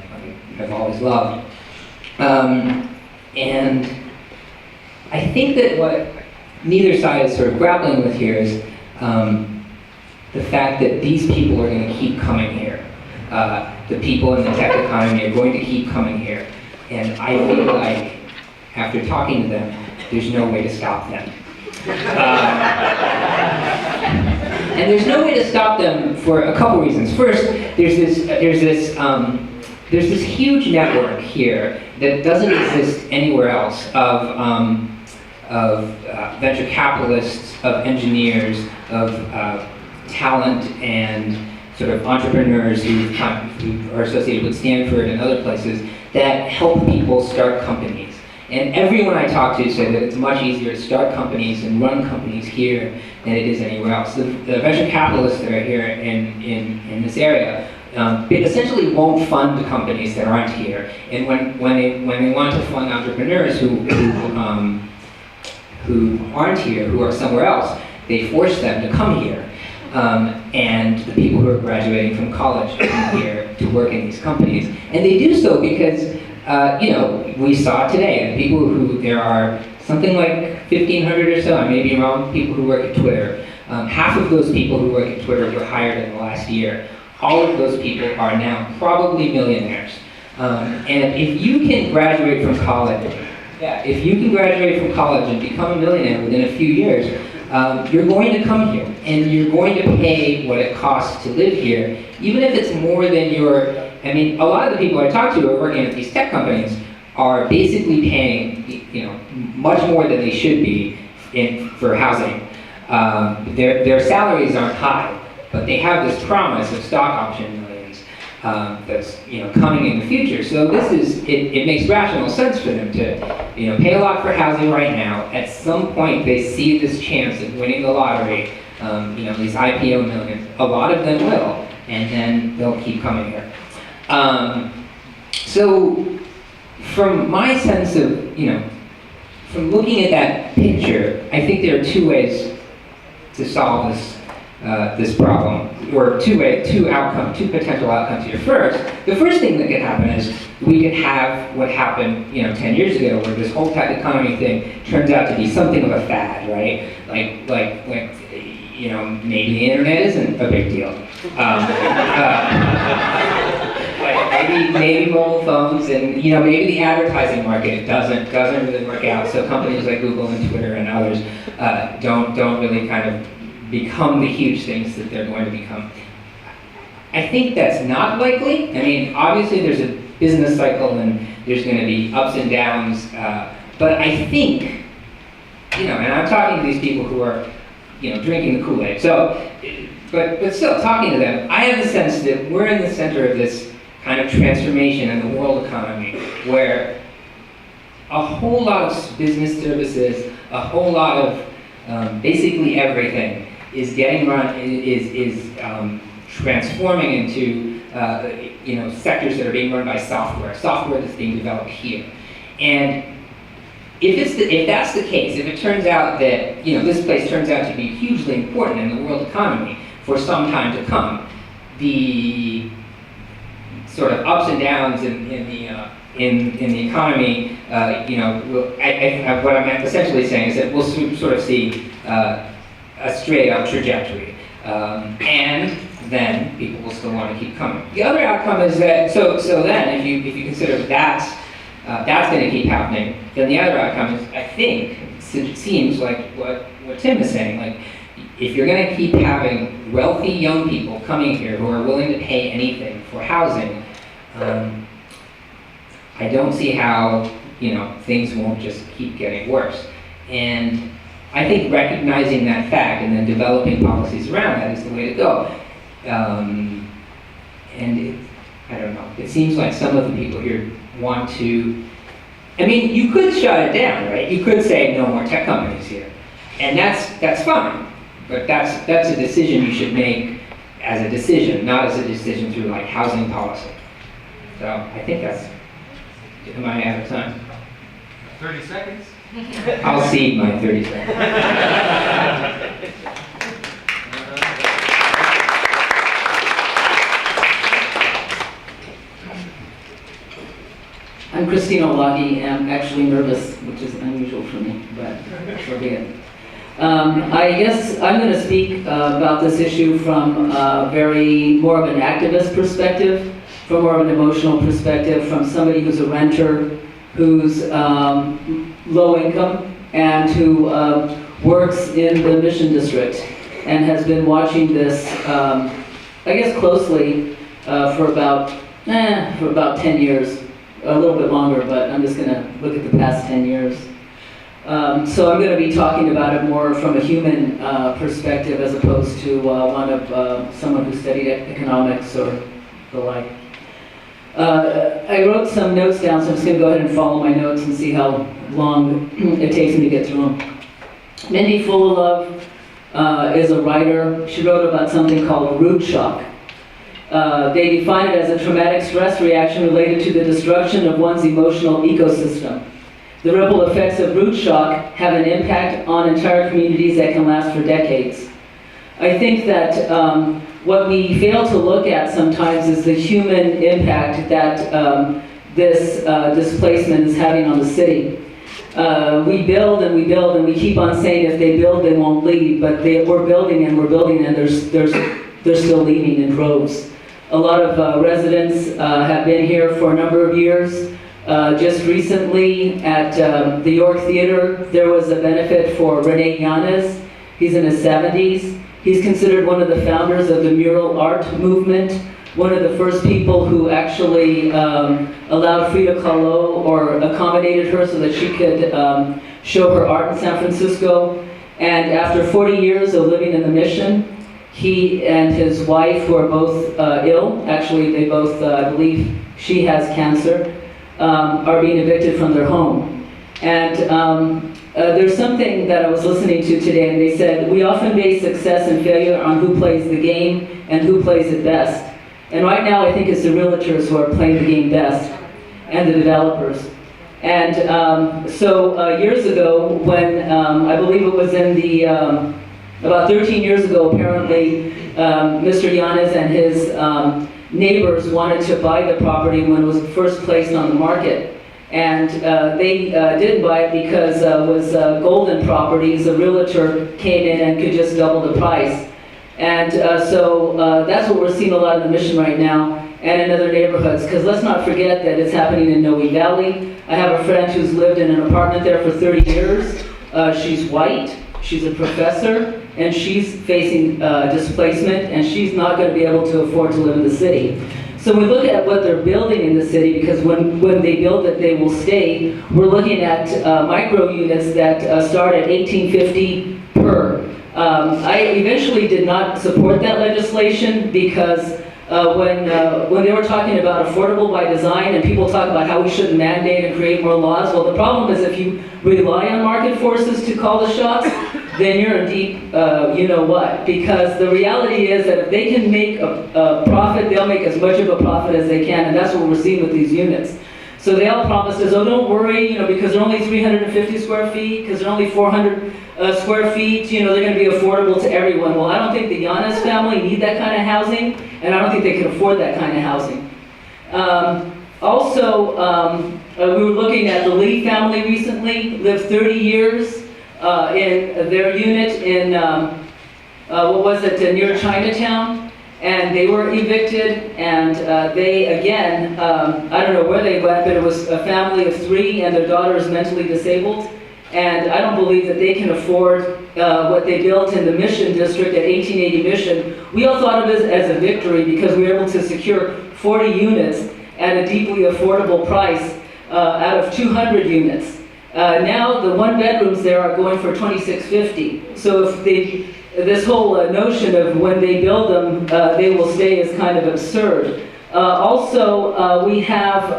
I've always loved. And I think that what neither side is sort of grappling with here is the fact that these people are going to keep coming here. The people in the tech economy are going to keep coming here. And I feel like, after talking to them, there's no way to stop them. And there's no way to stop them for a couple reasons. First, there's this huge network here that doesn't exist anywhere else of venture capitalists, of engineers, of talent and sort of entrepreneurs who are associated with Stanford and other places that help people start companies. And everyone I talk to said that it's much easier to start companies and run companies here than it is anywhere else. The venture capitalists that are here in this area they essentially won't fund companies that aren't here. And when they want to fund entrepreneurs who aren't here, who are somewhere else, they force them to come here. And the people who are graduating from college come here to work in these companies. And they do so because, we saw today, the people who, there are something like 1,500 or so, I may be wrong, people who work at Twitter. Half of those people who work at Twitter were hired in the last year. All of those people are now probably millionaires. And if you can graduate from college, and become a millionaire within a few years, you're going to come here, and you're going to pay what it costs to live here, even if it's more than a lot of the people I talk to who are working at these tech companies are basically paying, much more than they should be for housing. Their salaries aren't high, but they have this promise of stock option millions that's coming in the future. So it makes rational sense for them to pay a lot for housing right now. At some point they see this chance of winning the lottery, these IPO millions. A lot of them will, and then they'll keep coming here. So from my sense of, from looking at that picture, I think there are two ways to solve this problem, or two potential outcomes here. First, the first thing that could happen is we could have what happened, 10 years ago, where this whole tech economy thing turns out to be something of a fad, right? Like maybe the internet isn't a big deal. Maybe mobile phones, and maybe the advertising market doesn't really work out. So companies like Google and Twitter and others don't really kind of become the huge things that they're going to become. I think that's not likely. Obviously there's a business cycle and there's going to be ups and downs, but I think you know, and I'm talking to these people who are, you know, drinking the Kool-Aid. So, but still talking to them, I have the sense that we're in the center of this kind of transformation in the world economy, where a whole lot of business services, a whole lot of basically everything is getting run, is transforming into you know, sectors that are being run by software that's being developed here. And if that's the case, if it turns out that, you know, this place turns out to be hugely important in the world economy for some time to come, the sort of ups and downs in the economy, you know, what I'm essentially saying is that we'll sort of see a straight up trajectory, and then people will still want to keep coming. The other outcome is that so then if you consider that's going to keep happening, then the other outcome is, I think, it seems like what Tim is saying, like, if you're going to keep having wealthy young people coming here who are willing to pay anything for housing, I don't see how, you know, things won't just keep getting worse. And I think recognizing that fact and then developing policies around that is the way to go. And I don't know, it seems like some of the people here want to, I mean, you could shut it down, right? You could say no more tech companies here. And that's fine, but that's a decision you should make as a decision, not as a decision through like housing policy. So I think that's, am I out of time? 30 seconds? I'll cede my 30 seconds. I'm Christina Olague. I'm actually nervous, which is unusual for me, but so be it. I guess I'm going to speak about this issue from more of an activist perspective, from more of an emotional perspective, from somebody who's a renter, who's low income, and who works in the Mission District, and has been watching this, I guess, closely for about 10 years. A little bit longer, but I'm just going to look at the past 10 years. So I'm going to be talking about it more from a human perspective as opposed to one of someone who studied economics or the like. I wrote some notes down, so I'm just going to go ahead and follow my notes and see how long it takes me to get through them. Mindy Fullilove is a writer. She wrote about something called root shock. They define it as a traumatic stress reaction related to the destruction of one's emotional ecosystem. The ripple effects of root shock have an impact on entire communities that can last for decades. I think that what we fail to look at sometimes is the human impact that this displacement is having on the city. We build and we build and we keep on saying if they build, they won't leave, but we're building and they're still leaving in droves. A lot of residents have been here for a number of years. Just recently at the York Theater, there was a benefit for Rene Yanez. He's in his 70s. He's considered one of the founders of the mural art movement, one of the first people who actually allowed Frida Kahlo or accommodated her so that she could show her art in San Francisco. And after 40 years of living in the Mission, he and his wife, who are both ill, actually they both, I believe she has cancer, are being evicted from their home. And there's something that I was listening to today, and they said, we often base success and failure on who plays the game and who plays it best. And right now I think it's the realtors who are playing the game best, and the developers. And so years ago, when I believe it was in the, about 13 years ago, apparently, Mr. Yanez and his neighbors wanted to buy the property when it was first placed on the market. And they didn't buy it because it was Golden Properties. A realtor came in and could just double the price. And so that's what we're seeing a lot in the Mission right now and in other neighborhoods. Because let's not forget that it's happening in Noe Valley. I have a friend who's lived in an apartment there for 30 years. She's white. She's a professor, and she's facing displacement, and she's not going to be able to afford to live in the city. So we look at what they're building in the city, because when they build it, they will stay. We're looking at micro units that start at $18.50 per. I eventually did not support that legislation because when they were talking about affordable by design and people talk about how we shouldn't mandate and create more laws, well, the problem is if you rely on market forces to call the shots, then you're in deep, you know what, because the reality is that if they can make a profit, they'll make as much of a profit as they can, and that's what we're seeing with these units. So they all promised us, oh, don't worry, you know, because they're only 350 square feet, because they're only 400 square feet, you know, they're going to be affordable to everyone. Well, I don't think the Yarne family need that kind of housing, and I don't think they can afford that kind of housing. We were looking at the Lee family recently, lived 30 years in their unit in, near Chinatown. And they were evicted, and they, again, I don't know where they went, but it was a family of 3, and their daughter is mentally disabled. And I don't believe that they can afford what they built in the Mission District at 1880 Mission. We all thought of it as a victory because we were able to secure 40 units at a deeply affordable price out of 200 units. Now the 1-bedrooms there are going for $26.50. So if this whole notion of when they build them, they will stay is kind of absurd. We have,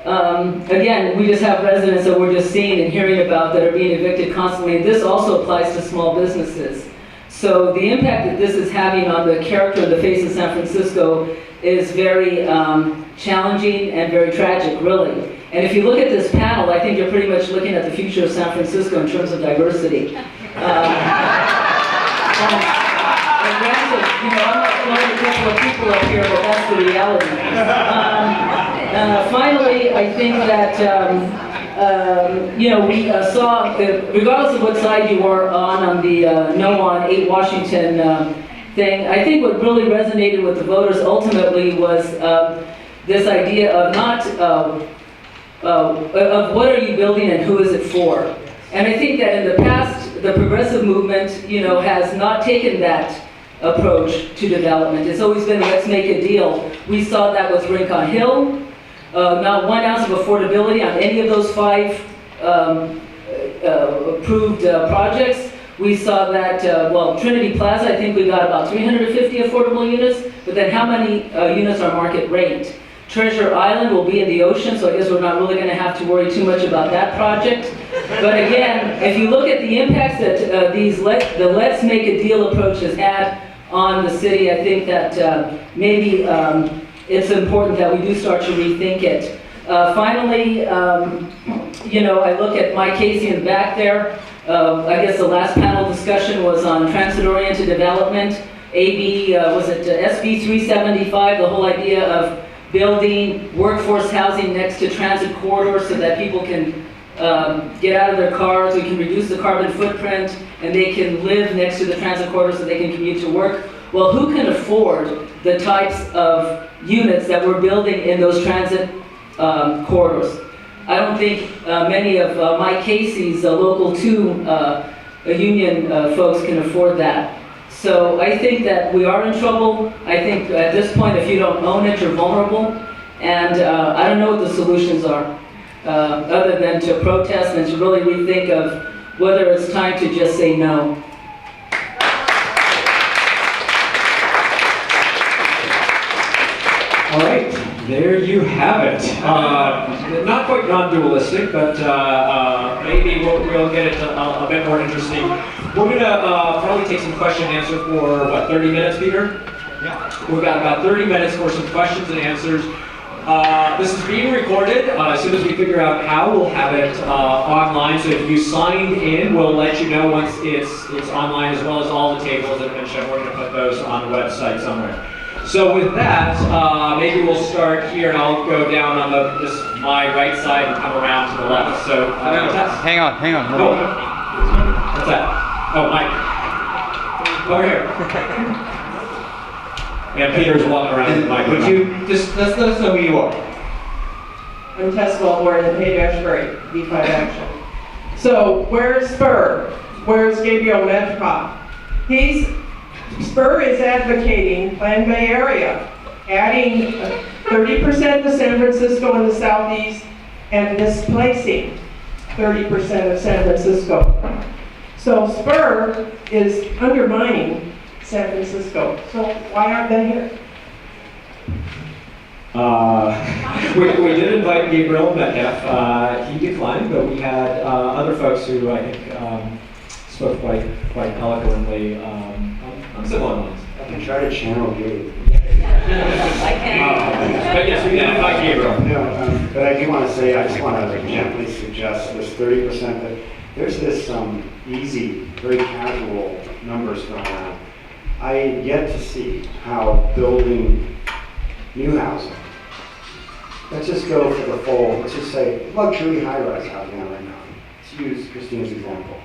again, we just have residents that we're just seeing and hearing about that are being evicted constantly. And this also applies to small businesses. So the impact that this is having on the character of the face of San Francisco is very challenging and very tragic, really. And if you look at this panel, I think you're pretty much looking at the future of San Francisco in terms of diversity. And granted, you know, I'm not throwing a couple of people up here, but that's the reality. Finally, I think that, you know, we saw, regardless of what side you are on the no on 8 Washington thing, I think what really resonated with the voters ultimately was this idea of not, of what are you building and who is it for? And I think that in the past, the progressive movement, you know, has not taken that approach to development. It's always been, let's make a deal. We saw that with Rincon Hill, not 1 ounce of affordability on any of those 5 approved projects. We saw that, Trinity Plaza, I think we got about 350 affordable units, but then how many units are market rate? Treasure Island will be in the ocean, so I guess we're not really going to have to worry too much about that project. But again, if you look at the impacts that the Let's Make a Deal approach has had on the city, I think that maybe it's important that we do start to rethink it. Finally, you know, I look at Mike Casey in the back there. I guess the last panel discussion was on transit-oriented development. SB 375, the whole idea of building workforce housing next to transit corridors so that people can get out of their cars, we can reduce the carbon footprint, and they can live next to the transit corridors so they can commute to work. Well, who can afford the types of units that we're building in those transit corridors? I don't think many of Mike Casey's Local 2 union folks can afford that. So I think that we are in trouble. I think at this point, if you don't own it, you're vulnerable. And I don't know what the solutions are, other than to protest and to really rethink of whether it's time to just say no. All right, there you have it. Not quite non-dualistic, but maybe we'll get it a bit more interesting. We're going to probably take some question and answer for, 30 minutes, Peter? Yeah. We've got about 30 minutes for some questions and answers. This is being recorded. As soon as we figure out how, we'll have it online. So if you signed in, we'll let you know once it's online, as well as all the tables that have been shown. We're going to put those on the website somewhere. So with that, maybe we'll start here, and I'll go down on my right side and come around to the left. So Hang on. Oh. What's that? Oh, Mike. Over here. And Peter's walking around with the mic. Would you just let us know who you are? I'm Tess Wellborn in Haight-Ashbury, D5 Action. So where's Spur? Where's Gabriel Metcalf? Spur is advocating Plan Bay area, adding 30% to San Francisco in the southeast and displacing 30% of San Francisco. So Spur is undermining San Francisco. So why aren't they here? We did invite Gabriel Metcalf. He declined, but we had other folks who I think spoke quite eloquently on similar lines. I can try to channel Gabe. But yes, we did invite Gabriel. No, but I do want to say, I just want to gently suggest this 30%, that there's this easy, very casual numbers going on. I yet to see how building new housing, let's just go for the full, let's just say luxury high-rise housing right now. Let's use Christina's example.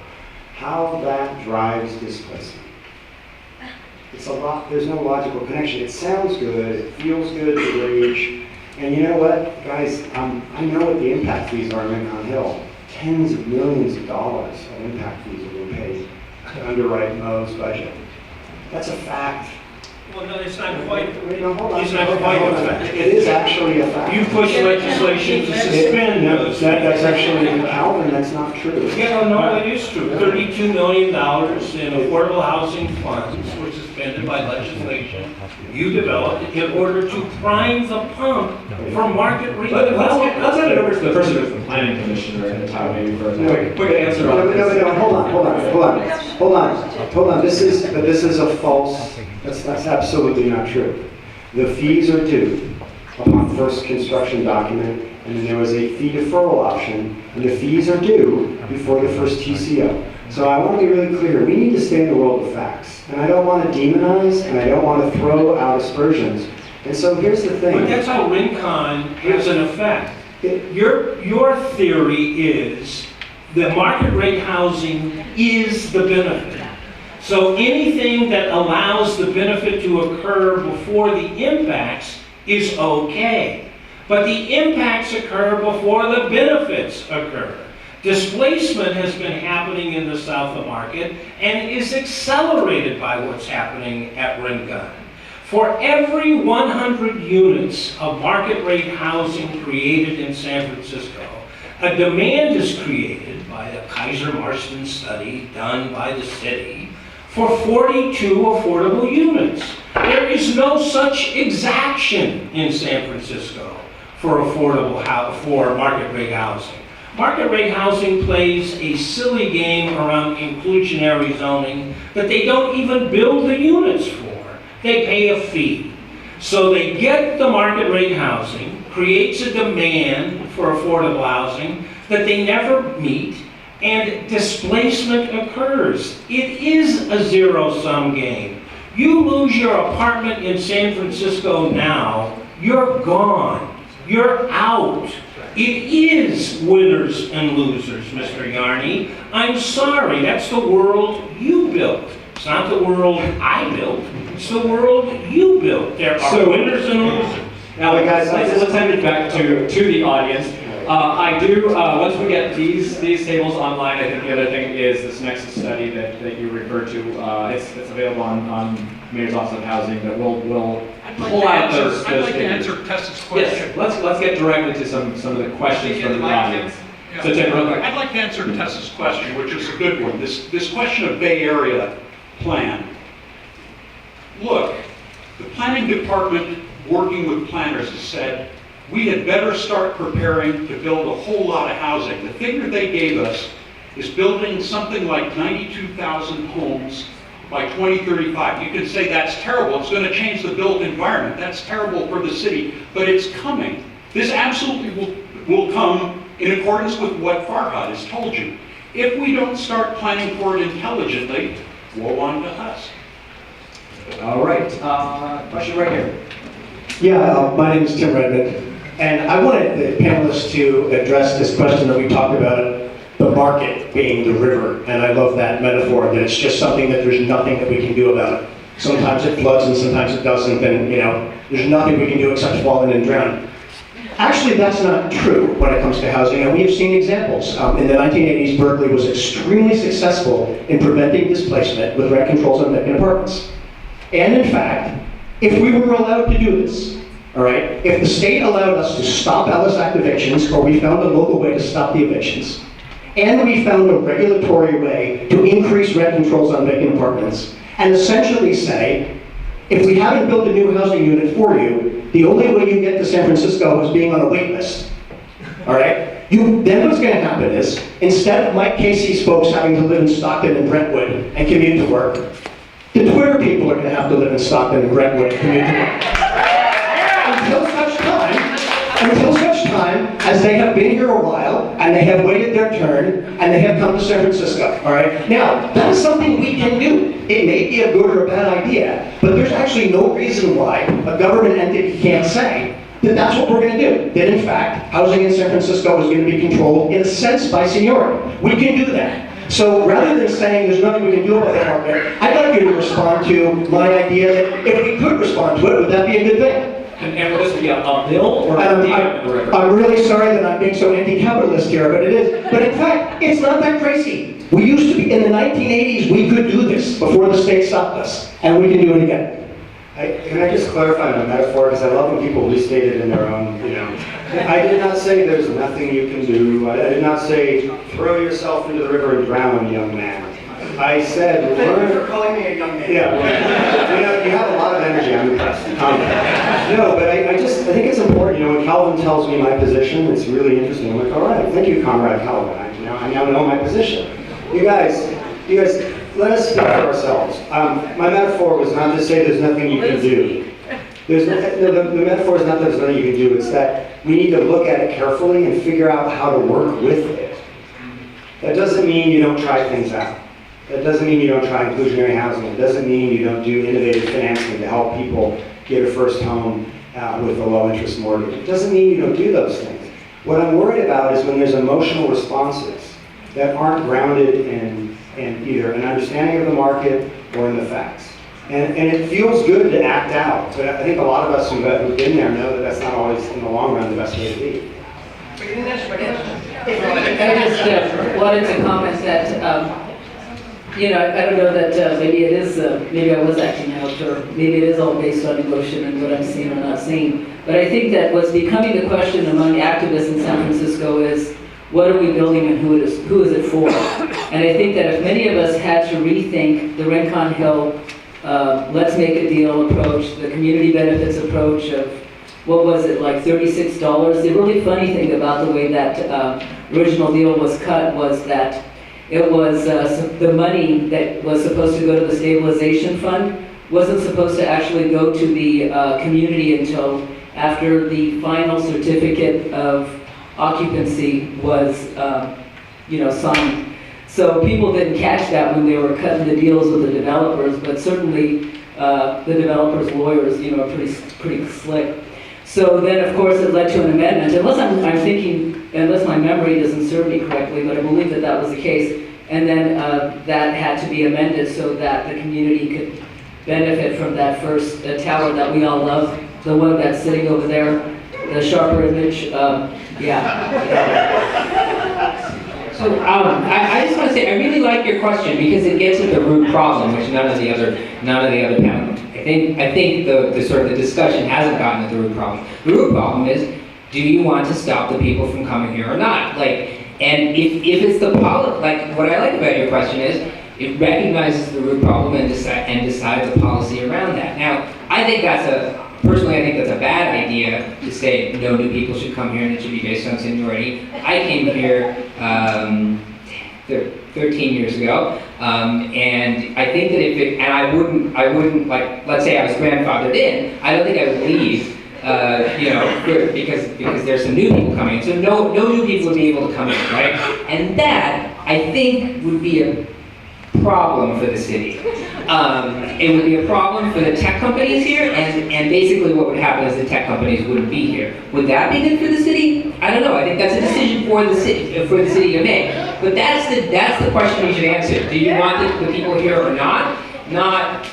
How that drives displacement. It's a lot, there's no logical connection. It sounds good, it feels good to rage. And you know what, guys, I know what the impact fees are in Engmann Hill. Tens of millions of dollars of impact fees are being paid to underwrite Mo's budget. That's a fact. Well, no, it's not quite, No, hold on. it's not quite a fact. It is actually a fact. You push legislation to suspend No, those. that's actually, Calvin, that's not true. Yeah, no, it is true. $32 million in affordable housing funds were suspended by legislation you developed in order to prime the pump for market Let's redevelopment. hand it over to the person who's the planning commissioner at the time, maybe for a quick answer on this. No, hold on. This is a false, that's absolutely not true. The fees are due upon first construction document, and then there was a fee deferral option, and the fees are due before the first TCO. So I want to be really clear, we need to stay in the world of facts. And I don't want to demonize, and I don't want to throw out aspersions. And so here's the thing. But that's how Rincon has an effect. Your theory is that market rate housing is the benefit. So anything that allows the benefit to occur before the impacts is okay. But the impacts occur before the benefits occur. Displacement has been happening in the south of Market and is accelerated by what's happening at Rincon. For every 100 units of market rate housing created in San Francisco, a demand is created by a Kaiser Marston study done by the city for 42 affordable units. There is no such exaction in San Francisco for for market rate housing. Market rate housing plays a silly game around inclusionary zoning that they don't even build the units for. They pay a fee. So they get the market rate housing, creates a demand for affordable housing that they never meet, and displacement occurs. It is a zero-sum game. You lose your apartment in San Francisco now, you're gone. You're out. It is winners and losers, Mr. Yarne. I'm sorry, that's the world you built. It's not the world I built. It's the world you built. There are winners and losers. Now, guys, let's hand it back to the audience. I do, once we get these tables online, I think the other thing is this Nexus study that you referred to. It's available on Mayor's Office of Housing, that we'll pull out those I'd like to figures. answer Tessa's question. Yes, let's get directly to some of the questions from the audience. So Tim, real quick. I'd like to answer Tessa's question, which is a good one. This question of Bay Area plan. Look, the planning department, working with planners, has said, we had better start preparing to build a whole lot of housing. The figure they gave us is building something like 92,000 homes by 2035. You can say that's terrible. It's going to change the built environment. That's terrible for the city, but it's coming. This absolutely will come in accordance with what Farhad has told you. If we don't start planning for it intelligently, woe unto us. All right, question right here. Yeah, my name is Tim Redmond, and I wanted the panelists to address this question that we talked about, the market being the river, and I love that metaphor, that it's just something that there's nothing that we can do about it. Sometimes it floods and sometimes it doesn't, and there's nothing we can do except fall in and drown. Actually, that's not true when it comes to housing, and we have seen examples. In the 1980s, Berkeley was extremely successful in preventing displacement with rent controls on vacant apartments. And in fact, If we were allowed to do this, all right, if the state allowed us to stop Ellis Act evictions, or we found a local way to stop the evictions, and we found a regulatory way to increase rent controls on vacant apartments, and essentially say, if we haven't built a new housing unit for you, the only way you get to San Francisco is being on a wait list, all right? Then what's going to happen is, instead of Mike Casey's folks having to live in Stockton and Brentwood and commute to work, the Twitter people are going to have to live in Stockton and Brentwood and commute to work. Until such time as they have been here a while, and they have waited their turn, and they have come to San Francisco, all right? Now, that is something we can do. It may be a good or a bad idea, but there's actually no reason why a government entity can't say that that's what we're going to do. That in fact, housing in San Francisco is going to be controlled in a sense by seniority. We can do that. So rather than saying there's nothing we can do about the market, I'd like you to respond to my idea that if we could respond to it, would that be a good thing? And will this be a bill or a dam in the river? I'm really sorry that I'm being so anti-capitalist here, but it is. But in fact, it's not that crazy. We used to be, in the 1980s, we could do this before the state stopped us, and we can do it again. Can I just clarify my metaphor, because I love when people restate it in their own, I did not say there's nothing you can do. I did not say throw yourself into the river and drown, young man. I said, Thank you for calling me a young man. yeah, well, you have a lot of energy, I'm impressed. No, but I think it's important, when Calvin tells me my position, it's really interesting. I'm like, all right, thank you, Comrade Calvin. I now know my position. You guys, let us speak for ourselves. My metaphor was not to say there's nothing you can do. The metaphor is not that there's nothing you can do, it's that we need to look at it carefully and figure out how to work with it. That doesn't mean you don't try things out. That doesn't mean you don't try inclusionary housing. It doesn't mean you don't do innovative financing to help people get a first home with a low interest mortgage. It doesn't mean you don't do those things. What I'm worried about is when there's emotional responses that aren't grounded in either an understanding of the market or in the facts. And it feels good to act out, but I think a lot of us who've been there know that that's not always, in the long run, the best way to be. I just wanted to comment that, I don't know that maybe it is, maybe I was acting out, or maybe it is all based on emotion and what I'm seeing or not seeing. But I think that what's becoming the question among activists in San Francisco is, what are we building and who is it for? And I think that if many of us had to rethink the Rincon Hill, let's make a deal approach, the community benefits approach of, what was it, like $36? The really funny thing about the way that original deal was cut was that it was the money that was supposed to go to the stabilization fund wasn't supposed to actually go to the community until after the final certificate of occupancy was, signed. So people didn't catch that when they were cutting the deals with the developers, but certainly the developers' lawyers, are pretty slick. So then, of course, it led to an amendment. Unless my memory doesn't serve me correctly, but I believe that that was the case. And then that had to be amended so that the community could benefit from that first tower that we all love, the one that's sitting over there, the sharper image. So I just want to say I really like your question because it gets at the root problem, which none of the other panel. I think the sort of the discussion hasn't gotten at the root problem. The root problem is, do you want to stop the people from coming here or not? And if it's the what I like about your question is, it recognizes the root problem and decides a policy around that. Now, personally, I think that's a bad idea to say no new people should come here and it should be based on seniority. I came here 13 years ago, and I think that I wouldn't let's say I was grandfathered in, I don't think I would leave, because there's some new people coming. So no new people would be able to come in, right? And that, I think, would be a problem for the city. It would be a problem for the tech companies here, and basically what would happen is the tech companies wouldn't be here. Would that be good for the city? I don't know. I think that's a decision for the city to make. But that's the question you should answer. Do you want the people here or not? Not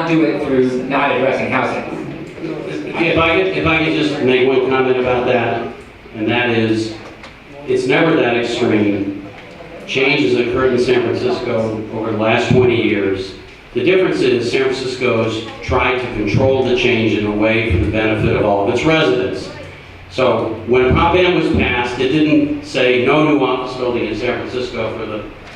do it through not addressing housing. If I could just make one comment about that, and that is, it's never that extreme. Change has occurred in San Francisco over the last 20 years. The difference is San Francisco's tried to control the change in a way for the benefit of all of its residents. So when Prop M was passed, it didn't say no new office building in San Francisco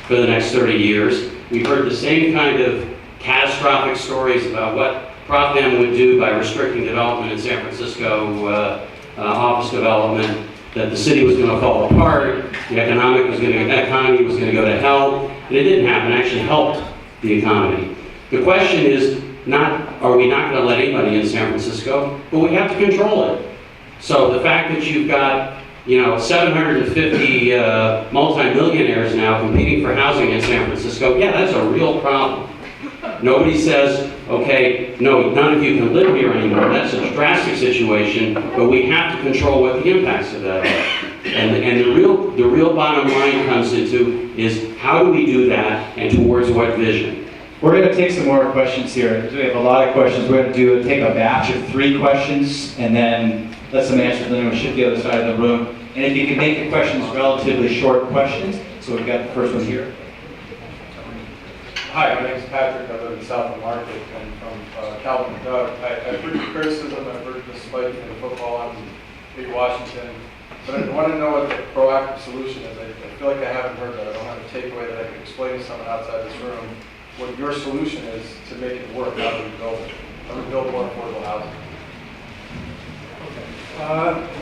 for the next 30 years. We've heard the same kind of catastrophic stories about what Prop M would do by restricting development in San Francisco, office development, that the city was going to fall apart, the economy was going to go to hell, and it didn't happen. It actually helped the economy. The question is not, are we not going to let anybody in San Francisco, but we have to control it. So the fact that you've got, 750 multimillionaires now competing for housing in San Francisco, yeah, that's a real problem. Nobody says, okay, no, none of you can live here anymore. That's a drastic situation, but we have to control what the impacts of that are. And the real bottom line comes into is how do we do that and towards what vision? We're going to take some more questions here. We have a lot of questions. We're going to take a batch of 3 questions and then let some answers, and then we'll shift the other side of the room. And if you can make the questions relatively short questions. So we've got the first one here. Hi, my name is Patrick. I live in South of Market, and from Calvin and Doug. I've heard your criticism. I've heard the spike in the football on Big Washington. But I want to know what the proactive solution is. I feel like I haven't heard that. I don't have a takeaway that I can explain to someone outside this room what your solution is to make it work. How do we build it? How do we build more affordable housing?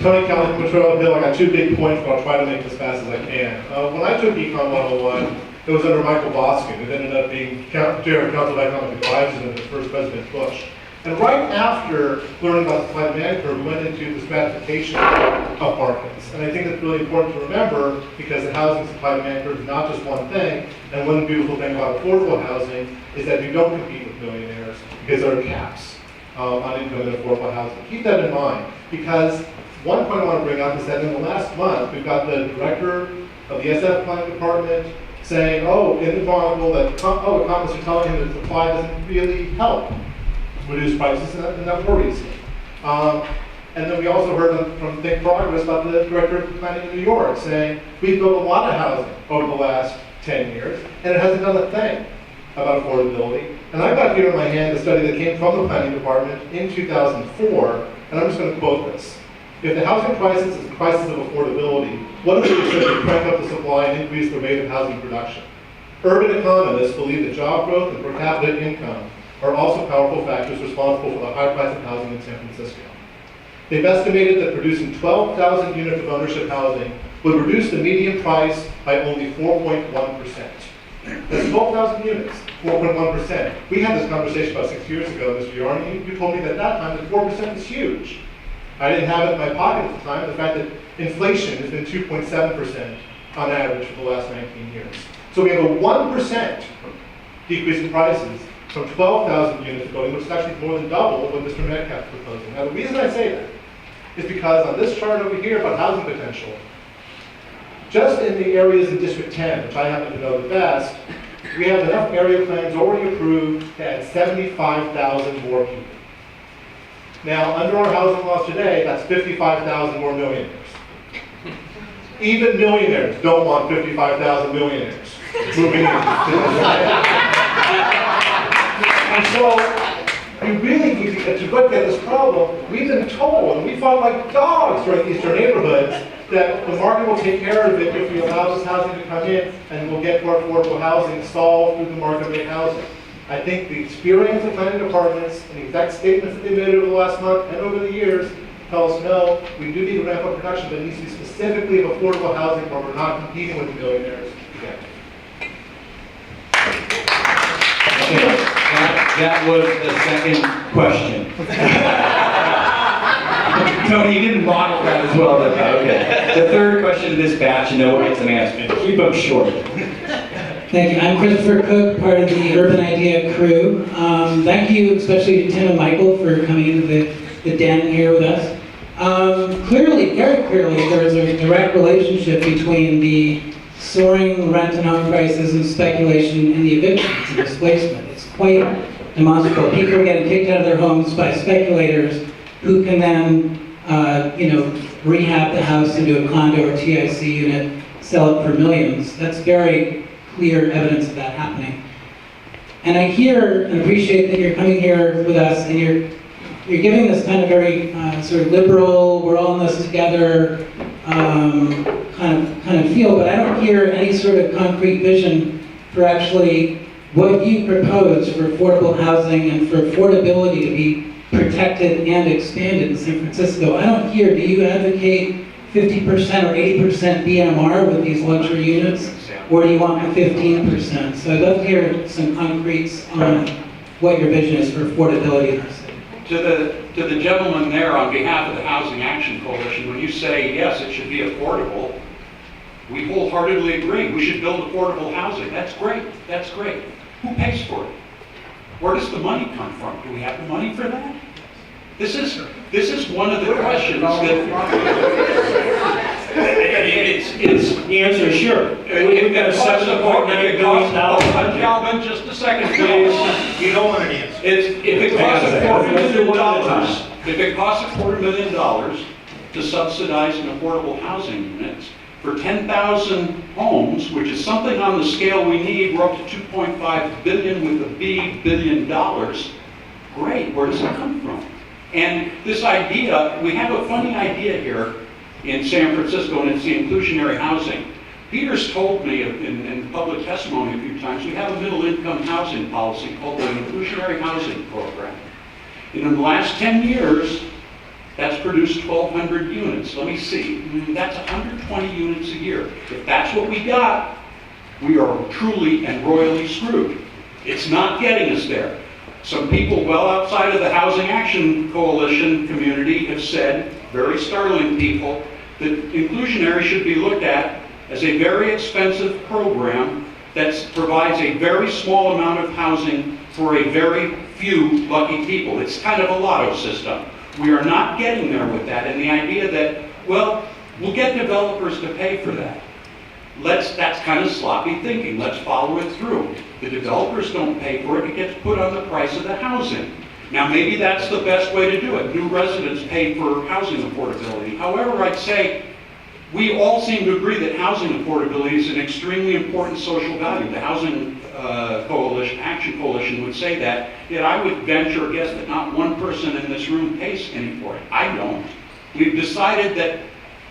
Tony Kelly from Metro Hill. I got 2 big points, but I'll try to make this as fast as I can. When I took Econ 101, it was under Michael Boskin. It ended up being chair of Council of Economic Advisors under the first President Bush. And right after learning about the supply and demand curve, we went into the stratification of markets. And I think it's really important to remember because the housing supply and demand curve is not just one thing. And one beautiful thing about affordable housing is that you don't compete with millionaires because there are caps on income and affordable housing. Keep that in mind because one point I want to bring up is that in the last month, we've got the director of the SF Planning Department saying, in the article that, economists are telling him that supply doesn't really help reduce prices, and that worries him. And then we also heard from Think Progress about the director of planning in New York saying, we've built a lot of housing over the last 10 years, and it hasn't done a thing about affordability. And I've got here in my hand a study that came from the planning department in 2004, and I'm just going to quote this. If the housing crisis is the crisis of affordability, what if we said to crank up the supply and increase the rate of housing production? Urban economists believe that job growth and per capita income are also powerful factors responsible for the high price of housing in San Francisco. They've estimated that producing 12,000 units of ownership housing would reduce the median price by only 4.1%. That's 12,000 units, 4.1%. We had this conversation about 6 years ago, Mr. Yarne. You told me that time that 4% is huge. I didn't have it in my pocket at the time, the fact that inflation has been 2.7% on average for the last 19 years. So we have a 1% decrease in prices from 12,000 units of building, which is actually more than double what Mr. Metcalf is proposing. Now the reason I say that is because on this chart over here about housing potential, just in the areas in District 10, which I happen to know the best, we have enough area plans already approved to add 75,000 more people. Now, under our housing laws today, that's 55,000 more millionaires. Even millionaires don't want 55,000 millionaires moving in. And so, you really need to look at this problem. We've been told, and we fought like dogs throughout Eastern neighborhoods, that the market will take care of it if we allow this housing to come in, and we'll get more affordable housing solved through the market rate housing. I think the experience of planning departments and the exact statements that they made over the last month and over the years tell us no, we do need to ramp up production, but it needs to be specifically of affordable housing where we're not competing with the millionaires again. That was the second question. Tony, you didn't model that as well, did you? Okay. The third question in this batch, and then we'll get some answers. Keep them short. Thank you. I'm Christopher Cook, part of the UrbanIDEA crew. Thank you, especially to Tim and Michael, for coming into the den here with us. Clearly, very clearly, there's a direct relationship between the soaring rent and home prices and speculation and the evictions and displacement. It's quite demonstrable. People are getting kicked out of their homes by speculators who can then, rehab the house into a condo or TIC unit, sell it for millions. That's very clear evidence of that happening. And I hear and appreciate that you're coming here with us and you're giving this kind of very sort of liberal, we're all in this together kind of feel, but I don't hear any sort of concrete vision for actually what you propose for affordable housing and for affordability to be protected and expanded in San Francisco. I don't hear, do you advocate 50% or 80% BMR with these luxury units? Or do you want the 15%? So I'd love to hear some concretes on what your vision is for affordability in our city. To the gentleman there on behalf of the Housing Action Coalition, when you say, yes, it should be affordable, we wholeheartedly agree. We should build affordable housing. That's great. That's great. Who pays for it? Where does the money come from? Do we have the money for that? This is one of the questions that... The answer is sure. We've got a $7.9 billion budget. Calvin, just a second, please. You don't want an answer. If it costs $250,000 to subsidize an affordable housing unit for 10,000 homes, which is something on the scale we need, we're up to $2.5 billion with a B billion dollars. Great. Where does it come from? And this idea, we have a funny idea here in San Francisco, and it's the inclusionary housing. Peter's told me in public testimony a few times, we have a middle-income housing policy called the inclusionary housing program. And in the last 10 years, that's produced 1,200 units. Let me see, that's 120 units a year. If that's what we got, we are truly and royally screwed. It's not getting us there. Some people well outside of the Housing Action Coalition community have said, very startling people, that inclusionary should be looked at as a very expensive program that provides a very small amount of housing for a very few lucky people. It's kind of a lotto system. We are not getting there with that, and the idea that, well, we'll get developers to pay for that. That's kind of sloppy thinking. Let's follow it through. The developers don't pay for it, it gets put on the price of the housing. Now maybe that's the best way to do it. New residents pay for housing affordability. However, I'd say we all seem to agree that housing affordability is an extremely important social value. The Housing Action Coalition would say that, yet I would venture a guess that not one person in this room pays any for it. I don't. We've decided that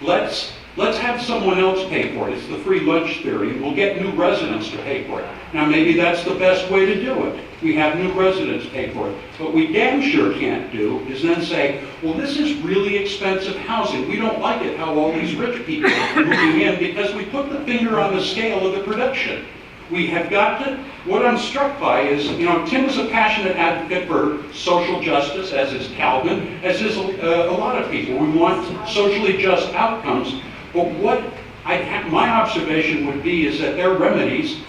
let's have someone else pay for it. It's the free lunch theory, and we'll get new residents to pay for it. Now maybe that's the best way to do it. We have new residents pay for it. What we damn sure can't do is then say, well, this is really expensive housing. We don't like it how all these rich people are moving in because we put the finger on the scale of the production. We have got to, what I'm struck by is, Tim is a passionate advocate for social justice, as is Calvin, as is a lot of people. We want socially just outcomes. But what my observation would be is that their remedies,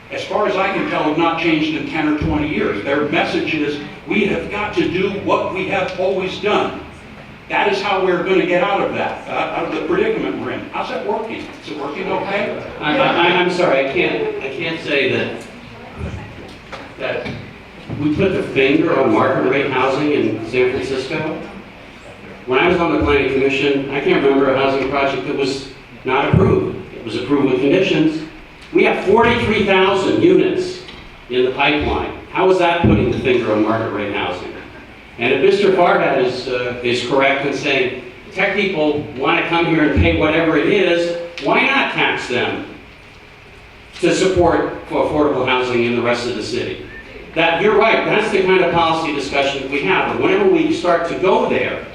as far as I can tell, have not changed in 10 or 20 years. Their message is, we have got to do what we have always done. That is how we're going to get out of that, out of the predicament we're in. How's that working? Is it working okay? I'm sorry, I can't say that we put the finger on market rate housing in San Francisco. When I was on the Planning Commission, I can't remember a housing project that was not approved. It was approved with conditions. We have 43,000 units in the pipeline. How is that putting the finger on market rate housing? And if Mr. Farhad is correct in saying tech people want to come here and pay whatever it is, why not tax them to support for affordable housing in the rest of the city? That, you're right, that's the kind of policy discussion that we have. And whenever we start to go there,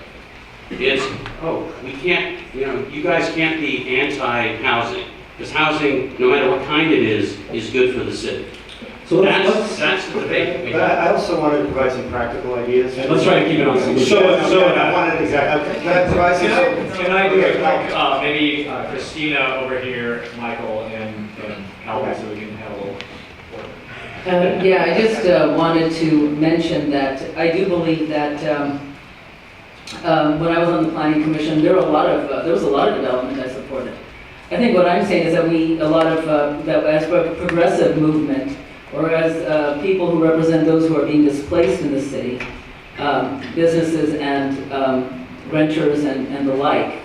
it's, oh, we can't, you guys can't be anti-housing. Because housing, no matter what kind it is good for the city. So that's the debate. But I also wanted to provide some practical ideas. Let's try to keep it on. I wanted exactly. Can I provide some? Can I do a quick, maybe Christina over here, Michael, and Calvin, so we can have a little. Yeah, I just wanted to mention that I do believe that when I was on the Planning Commission, there was a lot of development I supported. I think what I'm saying is that that as a progressive movement, or as people who represent those who are being displaced in the city, businesses and renters and the like,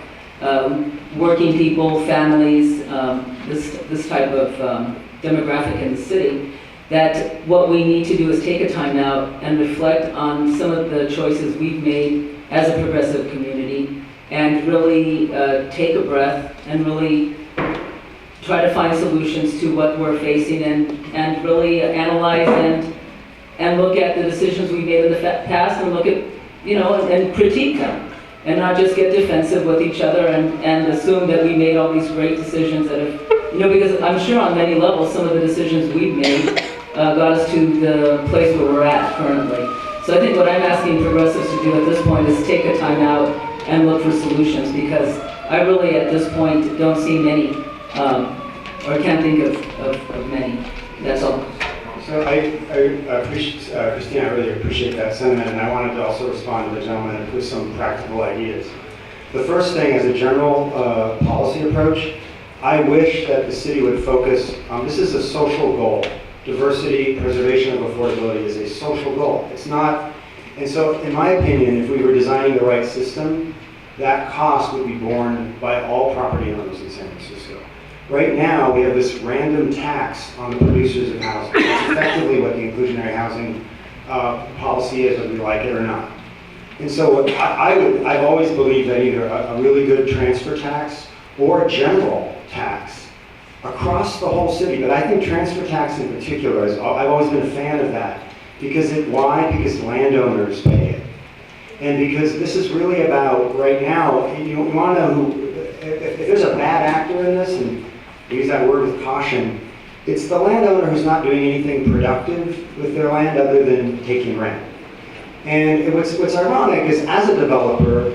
working people, families, this type of demographic in the city, that what we need to do is take a time out and reflect on some of the choices we've made as a progressive community, and really take a breath and really try to find solutions to what we're facing, and really analyze and look at the decisions we made in the past, and look at, and critique them, and not just get defensive with each other and assume that we made all these great decisions that have, because I'm sure on many levels, some of the decisions we've made got us to the place where we're at currently. So I think what I'm asking progressives to do at this point is take a time out and look for solutions, because I really at this point don't see many, or can't think of many. That's all. So I appreciate, Christina, I really appreciate that sentiment, and I wanted to also respond to the gentleman with some practical ideas. The first thing, as a general policy approach, I wish that the city would focus on, this is a social goal. Diversity, preservation of affordability is a social goal. It's not, and so in my opinion, if we were designing the right system, that cost would be borne by all property owners in San Francisco. Right now, we have this random tax on the producers of housing. That's effectively what the inclusionary housing policy is, whether we like it or not. And so I've always believed that either a really good transfer tax or a general tax across the whole city, but I think transfer tax in particular, I've always been a fan of that. Why? Because landowners pay it. And because this is really about, right now, you want to know who, if there's a bad actor in this, and I use that word with caution, it's the landowner who's not doing anything productive with their land other than taking rent. And what's ironic is, as a developer,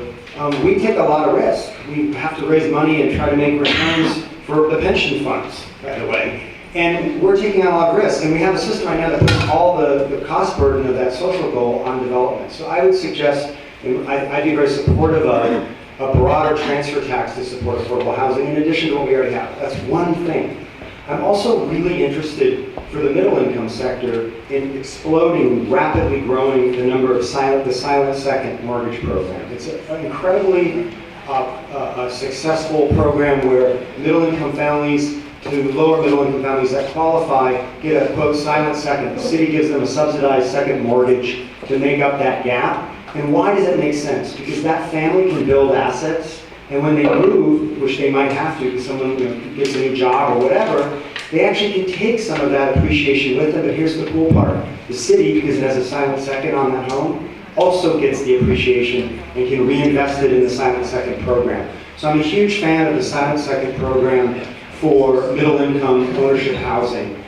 we take a lot of risk. We have to raise money and try to make returns for the pension funds, by the way. And we're taking on a lot of risk. And we have a system right now that puts all the cost burden of that social goal on development. So I would suggest, and I'd be very supportive of a broader transfer tax to support affordable housing, in addition to what we already have. That's one thing. I'm also really interested for the middle income sector in exploding, rapidly growing the number of the silent second mortgage program. It's an incredibly a successful program where middle income families to lower middle income families that qualify get a quote silent second. The city gives them a subsidized second mortgage to make up that gap. And why does it make sense? Because that family can build assets, and when they move, which they might have to because someone gets a new job or whatever, they actually can take some of that appreciation with them. But here's the cool part. The city, because it has a silent second on that home, also gets the appreciation and can reinvest it in the silent second program. So I'm a huge fan of the silent second program for middle income ownership housing.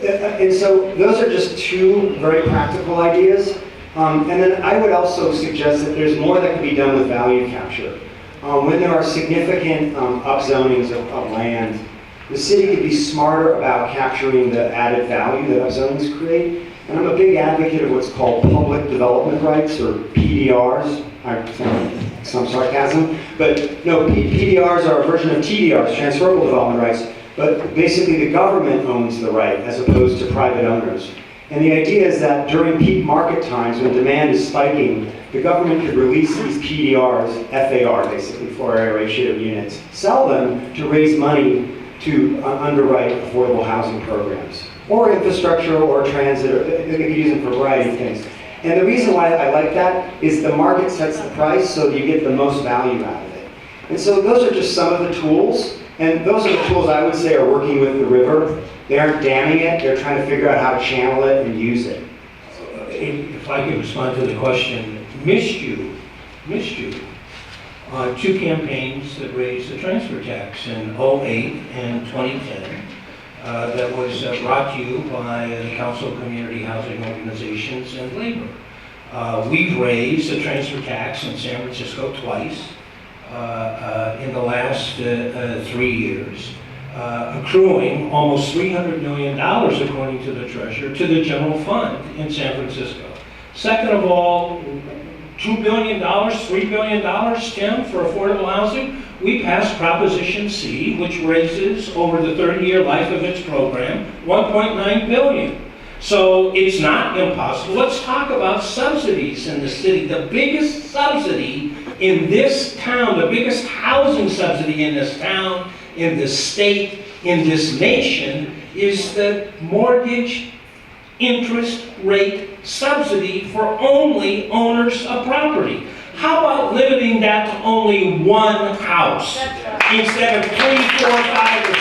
And so those are just two very practical ideas. And then I would also suggest that there's more that can be done with value capture. When there are significant upzonings of land, the city could be smarter about capturing the added value that upzonings create. And I'm a big advocate of what's called public development rights, or PDRs. Some sarcasm, but no, PDRs are a version of TDRs, transferable development rights, but basically the government owns the right as opposed to private owners. And the idea is that during peak market times when demand is spiking, the government could release these PDRs, FAR basically, floor area ratio units, sell them to raise money to underwrite affordable housing programs, or infrastructure, or transit, or they could use them for a variety of things. And the reason why I like that is the market sets the price so that you get the most value out of it. And so those are just some of the tools, and those are the tools I would say are working with the river. They aren't damming it, they're trying to figure out how to channel it and use it. If I could respond to the question, Manjoo, two campaigns that raised the transfer tax in 2008 and 2010. That was brought to you by the Council of Community Housing Organizations and Labor. We've raised the transfer tax in San Francisco twice in the last 3 years, accruing almost $300 million, according to the treasurer, to the general fund in San Francisco. Second of all, $2 billion, $3 billion, Tim, for affordable housing. We passed Proposition C, which raises, over the 30-year life of its program, $1.9 billion. So it's not impossible. Let's talk about subsidies in the city. The biggest subsidy in this town, the biggest housing subsidy in this town, in this state, in this nation, is the mortgage interest rate subsidy for only owners of property. How about limiting that to only one house instead of 3, 4, 5, or 6?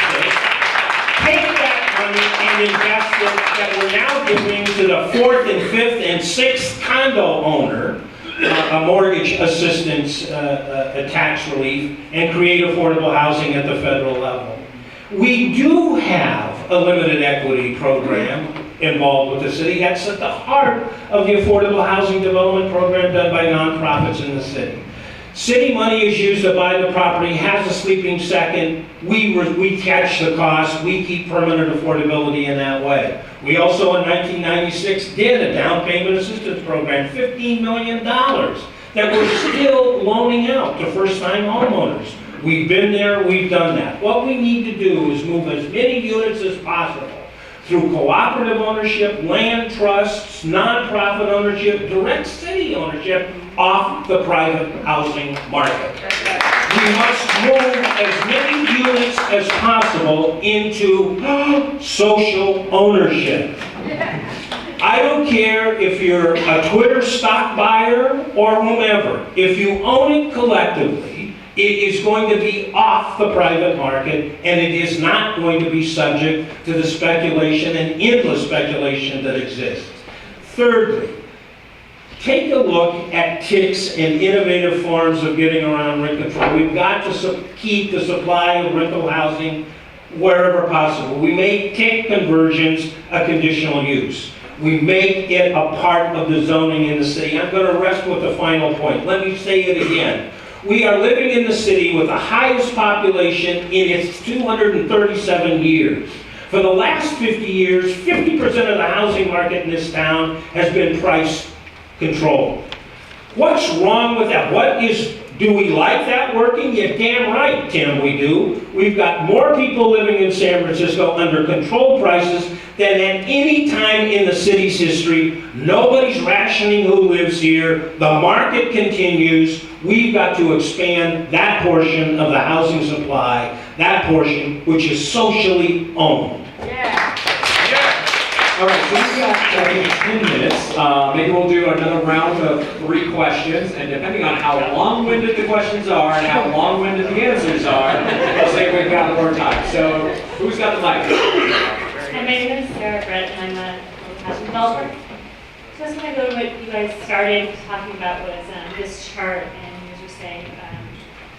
Take that money and invest it that we're now giving to the 4th and 5th and 6th condo owner, a mortgage assistance, a tax relief, and create affordable housing at the federal level. We do have a limited equity program involved with the city. That's at the heart of the affordable housing development program done by nonprofits in the city. City money is used to buy the property, has a sleeping second, we catch the cost, we keep permanent affordability in that way. We also in 1996 did a down payment assistance program, $15 million, that we're still loaning out to first-time homeowners. We've been there, we've done that. What we need to do is move as many units as possible through cooperative ownership, land trusts, nonprofit ownership, direct city ownership off the private housing market. We must move as many units as possible into social ownership. I don't care if you're a Twitter stock buyer or whomever. If you own it collectively, it is going to be off the private market, and it is not going to be subject to the speculation and endless speculation that exists. Thirdly, take a look at TICs and innovative forms of getting around rent control. We've got to keep the supply of rental housing wherever possible. We make TIC conversions a conditional use. We make it a part of the zoning in the city. I'm going to rest with the final point. Let me say it again. We are living in the city with the highest population in its 237 years. For the last 50 years, 50% of the housing market in this town has been price controlled. What's wrong with that? Do we like that working? You're damn right, Tim, we do. We've got more people living in San Francisco under controlled prices than at any time in the city's history. Nobody's rationing who lives here. The market continues. We've got to expand that portion of the housing supply, that portion which is socially owned. All right, so we've got, I think, 10 minutes. Maybe we'll do another round of 3 questions, and depending on how long-winded the questions are and how long-winded the answers are, we'll say we've got more time. So, who's got the mic? Hi, my name is Sarah Brett, and I'm a housing developer. So I just want to go to what you guys started talking about was this chart, and you were saying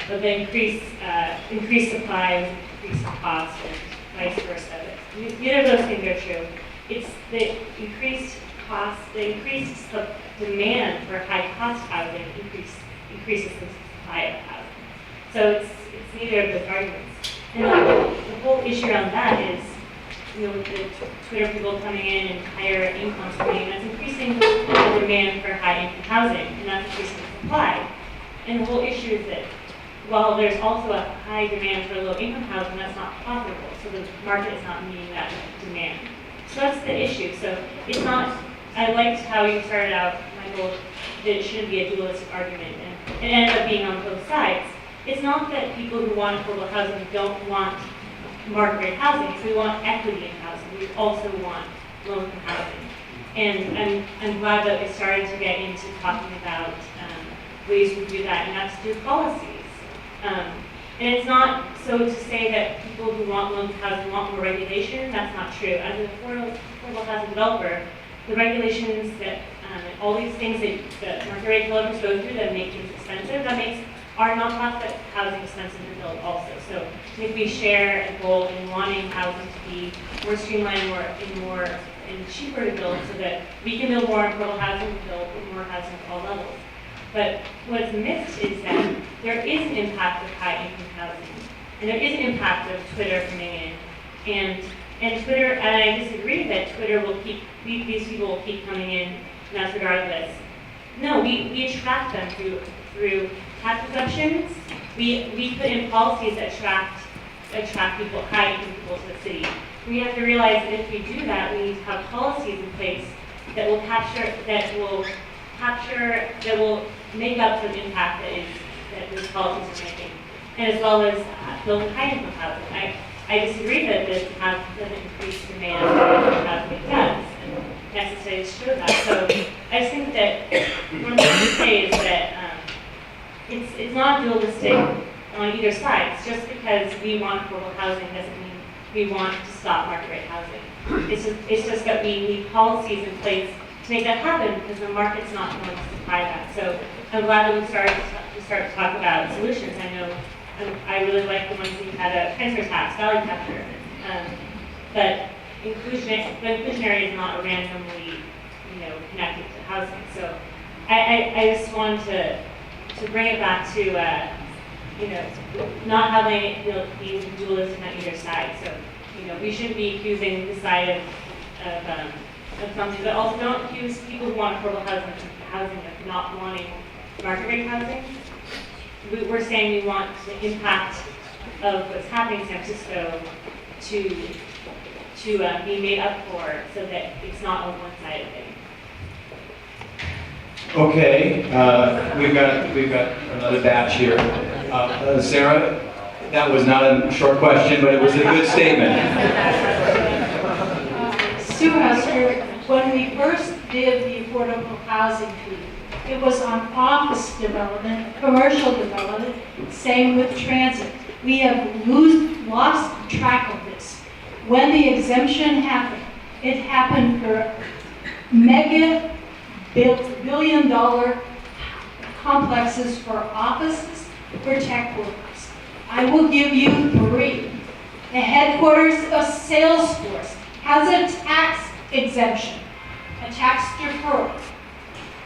of the increased supply, increased cost, and vice versa. Neither of those things are true. It's the increased cost, the increased demand for high-cost housing increases the supply of housing. So it's neither of those arguments. And the whole issue around that is, with the Twitter people coming in and higher incomes coming in, that's increasing the demand for high-income housing, and that's increasing the supply. And the whole issue is that while there's also a high demand for low-income housing, that's not profitable. So the market is not meeting that demand. So that's the issue. So it's not, I liked how you started out, Michael, that it shouldn't be a dualistic argument, and it ended up being on both sides. It's not that people who want affordable housing don't want market rate housing, so we want equity in housing. We also want low-income housing. And I'm glad that we started to get into talking about ways we do that, and that's through policies. And it's not so to say that people who want low-income housing want more regulation. That's not true. As an affordable housing developer, the regulations that all these things that market rate developers go through that make things expensive, that makes our nonprofit housing expensive to build also. So I think we share a goal in wanting housing to be more streamlined, more cheaper to build, so that we can build more affordable housing and build more housing at all levels. But what's missed is that there is an impact of high-income housing, and there is an impact of Twitter coming in, and Twitter. And I disagree that Twitter will these people will keep coming in, and that's regardless. No, we attract them through tax exemptions. We put in policies that attract people, high-income people to the city. We have to realize that if we do that, we need to have policies in place that will make up for the impact that those policies are making, and as well as building high-income housing. I disagree that this doesn't increase demand for housing. It does. Nexus studies show that. So I just think that one thing to say is that it's not dualistic on either side. It's just because we want affordable housing doesn't mean we want to stop market rate housing. It's just that we need policies in place to make that happen because the market's not going to supply that. So I'm glad that we start to talk about solutions. I know I really like the ones that you had a transfer tax, value capture, but inclusionary is not randomly, connected to housing. So I just want to bring it back to, not having it be dualistic on either side. So, we shouldn't be accusing the side of something, but also don't accuse people who want affordable housing of not wanting market rate housing. We're saying we want the impact of what's happening in San Francisco to be made up for so that it's not a one-sided thing. Okay, we've got another batch here. Sarah, that was not a short question, but it was a good statement. Sue Hester, when we first did the affordable housing fee, it was on office development, commercial development, same with transit. We have lost track of this. When the exemption happened, it happened for mega billion-dollar complexes for offices, for tech workers. I will give you 3. The headquarters of Salesforce has a tax exemption, a tax deferral.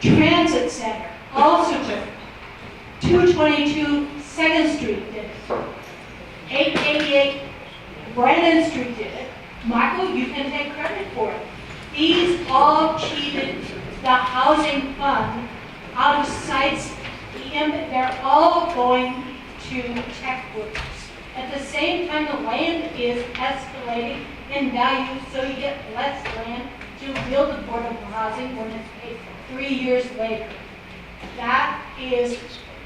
Transit Center also took it. 222 2nd Street did it. 888 Brandon Street did it. Michael, you can take credit for it. These all cheated the housing fund out of sites. They're all going to tech workers. At the same time, the land is escalating in value, so you get less land to build affordable housing when it's paid for 3 years later. That is,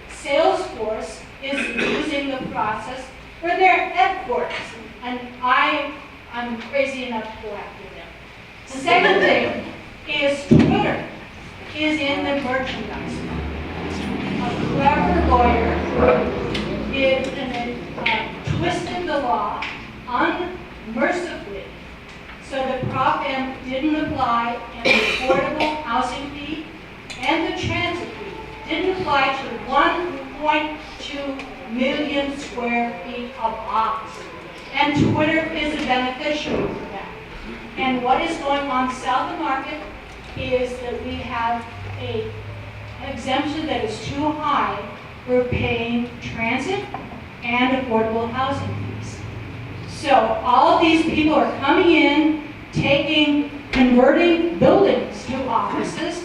Salesforce is using the process for their headquarters, and I'm crazy enough to go after them. The second thing is Twitter is in the merchandise market. A clever lawyer did twisted the law unmercifully so the Prop M didn't apply, and the affordable housing fee and the transit fee didn't apply to 1.2 million square feet of office. And Twitter is a beneficiary of that. And what is going on south of Market is that we have an exemption that is too high for paying transit and affordable housing fees. So all these people are coming in, converting buildings to offices,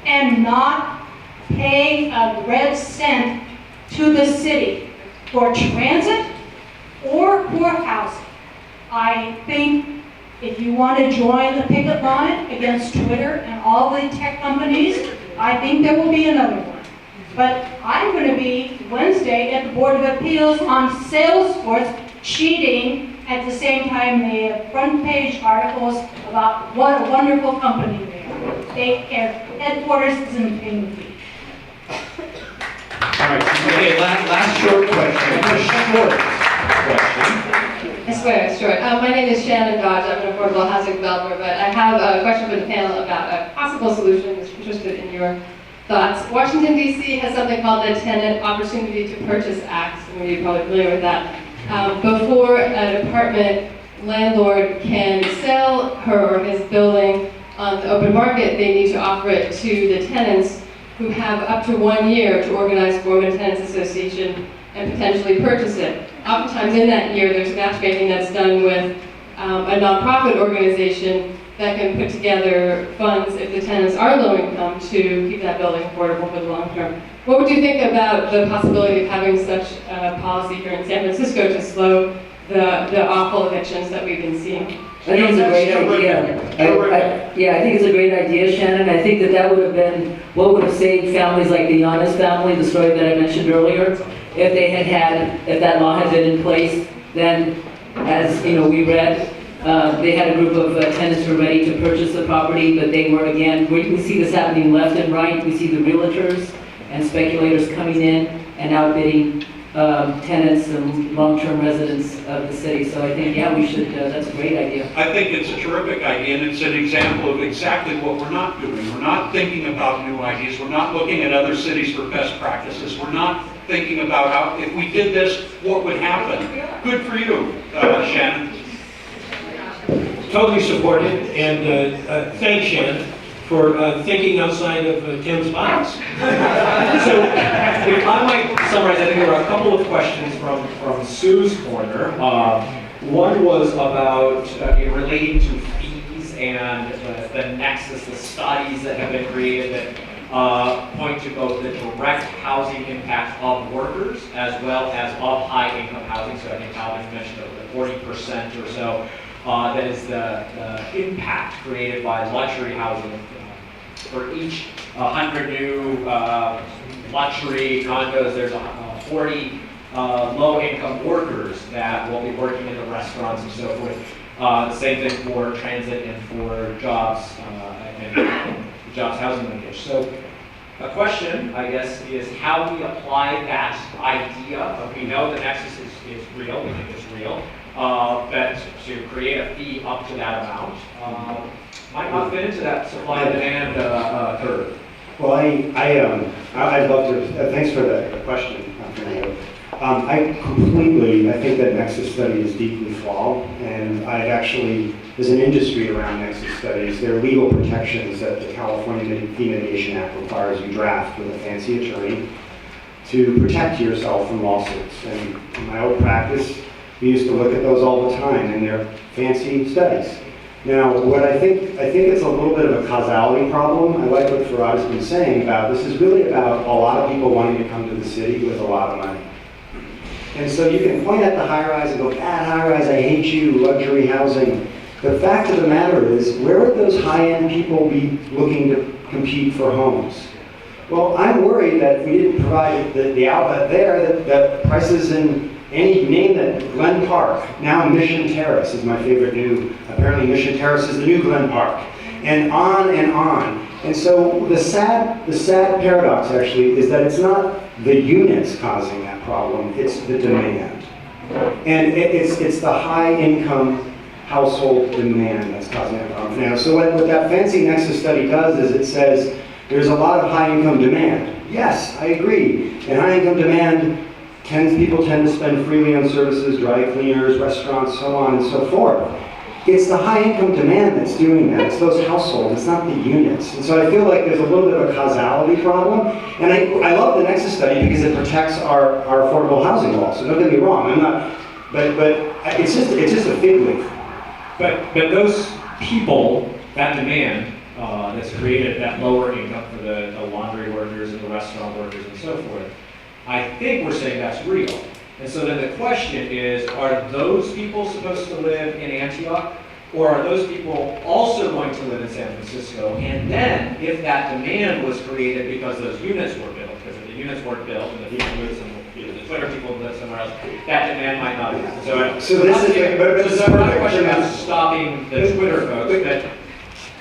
and not paying a red cent to the city for transit or for housing. I think if you want to join the picket line against Twitter and all the tech companies, I think there will be another one. But I'm going to be Wednesday at the Board of Appeals on Salesforce cheating. At the same time, they have front page articles about what a wonderful company they are. Their headquarters is in Engmann. All right, okay, last short question. I swear it's short. My name is Shannon Dodge. I'm an affordable housing developer, but I have a question for the panel about a possible solution. I'm interested in your thoughts. Washington, D.C. has something called the Tenant Opportunity to Purchase Act. Some of you are probably familiar with that. Before an apartment landlord can sell her or his building on the open market, they need to offer it to the tenants who have up to 1 year to organize form a tenants association and potentially purchase it. Oftentimes in that year, there's matchmaking that's done with a nonprofit organization that can put together funds if the tenants are low income to keep that building affordable for the long term. What would you think about the possibility of having such a policy here in San Francisco to slow the awful evictions that we've been seeing? I think it's a great idea. I think it's a great idea, Shannon. I think that would have been what would have saved families like the Yarne family, the story that I mentioned earlier. If that law had been in place, then, as we read, They had a group of tenants who were ready to purchase the property, but they were, again, we see this happening left and right. We see the realtors and speculators coming in and outbidding tenants and long-term residents of the city. So I think, yeah, we should, that's a great idea. I think it's a terrific idea, and it's an example of exactly what we're not doing. We're not thinking about new ideas. We're not looking at other cities for best practices. We're not thinking about how, if we did this, what would happen. Good for you, Shannon. Totally supported, and thanks, Shannon, for thinking outside of Tim's box. So, if I might summarize, I think there were a couple of questions from Sue's corner. One was about relating to fees and the nexus, the studies that have been created that point to both the direct housing impact of workers as well as of high-income housing. So I think Calvin mentioned the 40% or so. That is the impact created by luxury housing. For each 100 new luxury condos, there's 40 low-income workers that will be working in the restaurants and so forth. The same thing for transit and for jobs and jobs housing linkage. So a question, I guess, is how we apply that idea of, we know the nexus is real, we think it's real, that to create a fee up to that amount might not fit into that supply and demand curve. Well, I'd love to, thanks for the question, Fernando. I think that nexus study is deeply flawed, and there's an industry around nexus studies. There are legal protections that the California Fee Mitigation Act requires you draft with a fancy attorney to protect yourself from lawsuits. And in my old practice, we used to look at those all the time, and they're fancy studies. Now, I think it's a little bit of a causality problem. I like what Farhad has been saying about this is really about a lot of people wanting to come to the city with a lot of money. And so you can point at the high-rise and go, bad high-rise, I hate you, luxury housing. The fact of the matter is, where would those high-end people be looking to compete for homes? Well, I'm worried that if we didn't provide the outlet there, that prices in name that, Glen Park, now Mission Terrace is my favorite apparently Mission Terrace is the new Glen Park, and on and on. And so the sad paradox actually is that it's not the units causing that problem, it's the demand. And it's the high income household demand that's causing that problem now. So what that fancy nexus study does is it says there's a lot of high income demand. Yes, I agree. And high income demand, people tend to spend freely on services, dry cleaners, restaurants, so on and so forth. It's the high income demand that's doing that. It's those households, it's not the units. And so I feel like there's a little bit of a causality problem. And I love the Nexus study because it protects our affordable housing law. So don't get me wrong, but it's just a fig leaf. But those people, that demand that's created, that lower income for the laundry workers and the restaurant workers and so forth, I think we're saying that's real. And so then the question is, are those people supposed to live in Antioch? Or are those people also going to live in San Francisco? And then, if that demand was created because those units were built, because if the units weren't built and the people moved somewhere, the Twitter people live somewhere else, that demand might not exist. So this is not a question about stopping the Twitter folks, but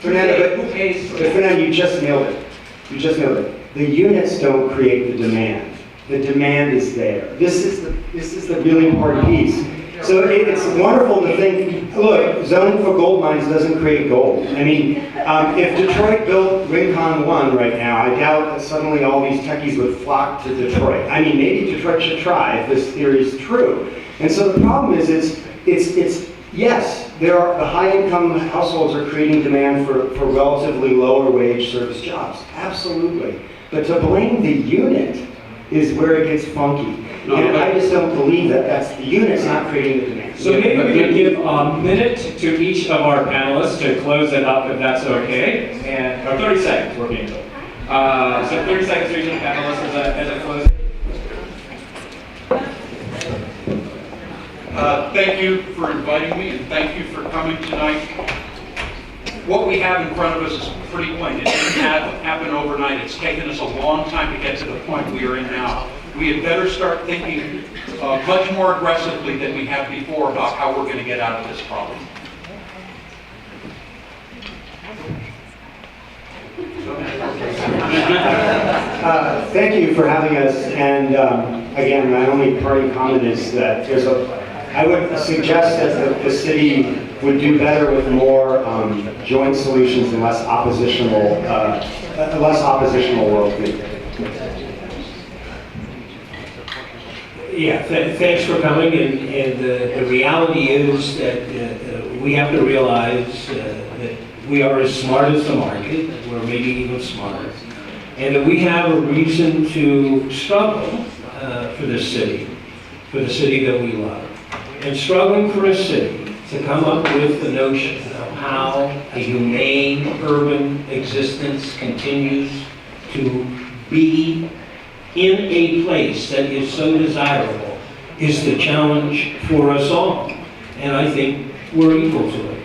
Fernando, who pays for it? Fernando, you just nailed it. You just nailed it. The units don't create the demand. The demand is there. This is the really important piece. So it's wonderful to think, look, zoning for gold mines doesn't create gold. I mean, if Detroit built Rincon 1 right now, I doubt that suddenly all these techies would flock to Detroit. I mean, maybe Detroit should try if this theory is true. And so the problem is, it's yes, the high-income households are creating demand for relatively lower wage service jobs. Absolutely. But to blame the unit is where it gets funky. And I just don't believe that that's the unit's not creating the demand. So maybe we could give a minute to each of our panelists to close it up, if that's okay. And, or 30 seconds, we're being told. So 30 seconds to each of the panelists as a closing. Thank you for inviting me, and thank you for coming tonight. What we have in front of us is pretty plain. It didn't happen overnight. It's taken us a long time to get to the point we are in now. We had better start thinking much more aggressively than we have before about how we're going to get out of this problem. Thank you for having us, and again, my only parting comment is that I would suggest that the city would do better with more joint solutions and less oppositional worldview. Yeah, thanks for coming, and the reality is that we have to realize that we are as smart as the market, or maybe even smarter, and that we have a reason to struggle for the city that we love. And struggling for a city to come up with the notion of how a humane urban existence continues to be in a place that is so desirable is the challenge for us all. And I think we're equal to it.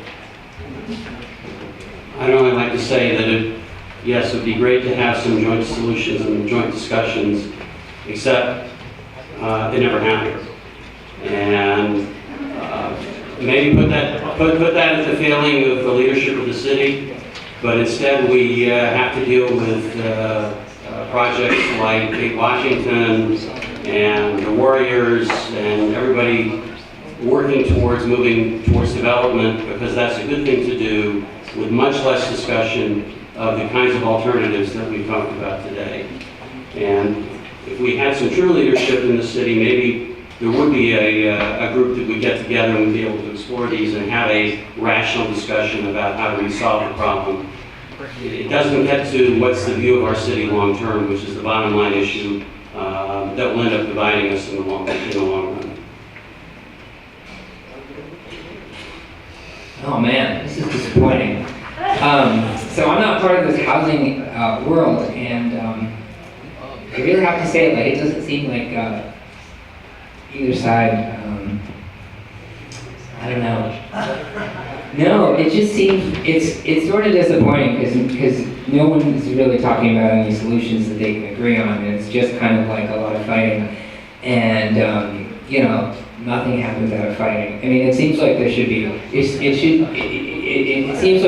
I'd only like to say that yes, it would be great to have some joint solutions and joint discussions, except they never happen. And maybe put that as the feeling of the leadership of the city, but instead we have to deal with projects like Cape Washington and the Warriors and everybody working towards moving towards development, because that's a good thing to do with much less discussion of the kinds of alternatives that we've talked about today. And if we had some true leadership in the city, maybe there would be a group that would get together and would be able to explore these and have a rational discussion about how do we solve the problem. It doesn't get to what's the view of our city long term, which is the bottom line issue that will end up dividing us in the long run. Oh man, this is disappointing. So I'm not part of this housing world, and I really have to say, like, it doesn't seem like either side, I don't know. No, it just seems, it's sort of disappointing because no one is really talking about any solutions that they can agree on, and it's just kind of like a lot of fighting, and you know, nothing happens out of fighting. I mean, it seems like there should be, it seems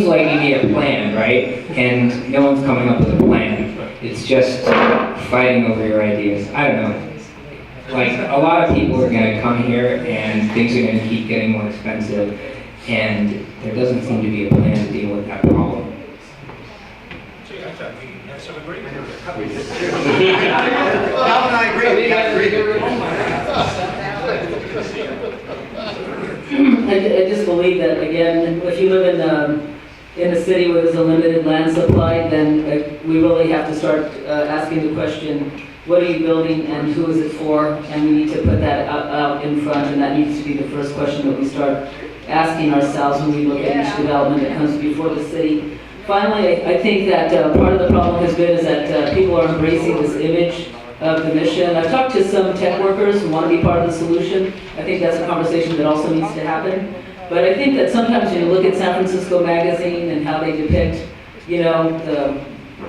like you need a plan, right? And no one's coming up with a plan. It's just fighting over your ideas. I don't know. Like, a lot of people are going to come here and things are going to keep getting more expensive, and there doesn't seem to be a plan to deal with that problem. Calvin and I agree. I just believe that, again, if you live in a city where there's a limited land supply, then we really have to start asking the question, what are you building and who is it for? And we need to put that out in front, and that needs to be the first question that we start asking ourselves when we look at each development that comes before the city. Finally, I think that part of the problem has been is that people are embracing this image of the mission. I've talked to some tech workers who want to be part of the solution. I think that's a conversation that also needs to happen. But I think that sometimes when you look at San Francisco Magazine and how they depict, you know, the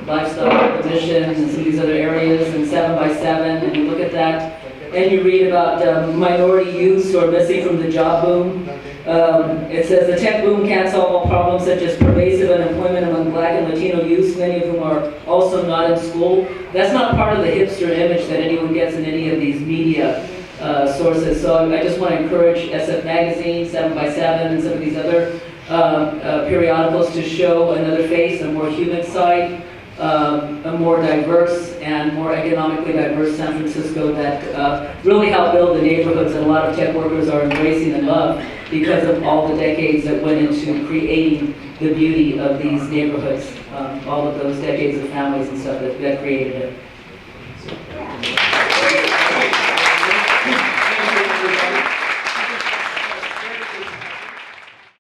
lifestyle, the mission, and some of these other areas, and 7x7, and you look at that, and you read about minority youths who are missing from the job boom. It says the tech boom can't solve all problems such as pervasive unemployment among Black and Latino youths, many of whom are also not in school. That's not part of the hipster image that anyone gets in any of these media sources. So I just want to encourage SF Magazine, 7x7, and some of these other periodicals to show another face, a more human side, a more diverse and more economically diverse San Francisco that really help build the neighborhoods that a lot of tech workers are embracing and love because of all the decades that went into creating the beauty of these neighborhoods, all of those decades of families and stuff that created it.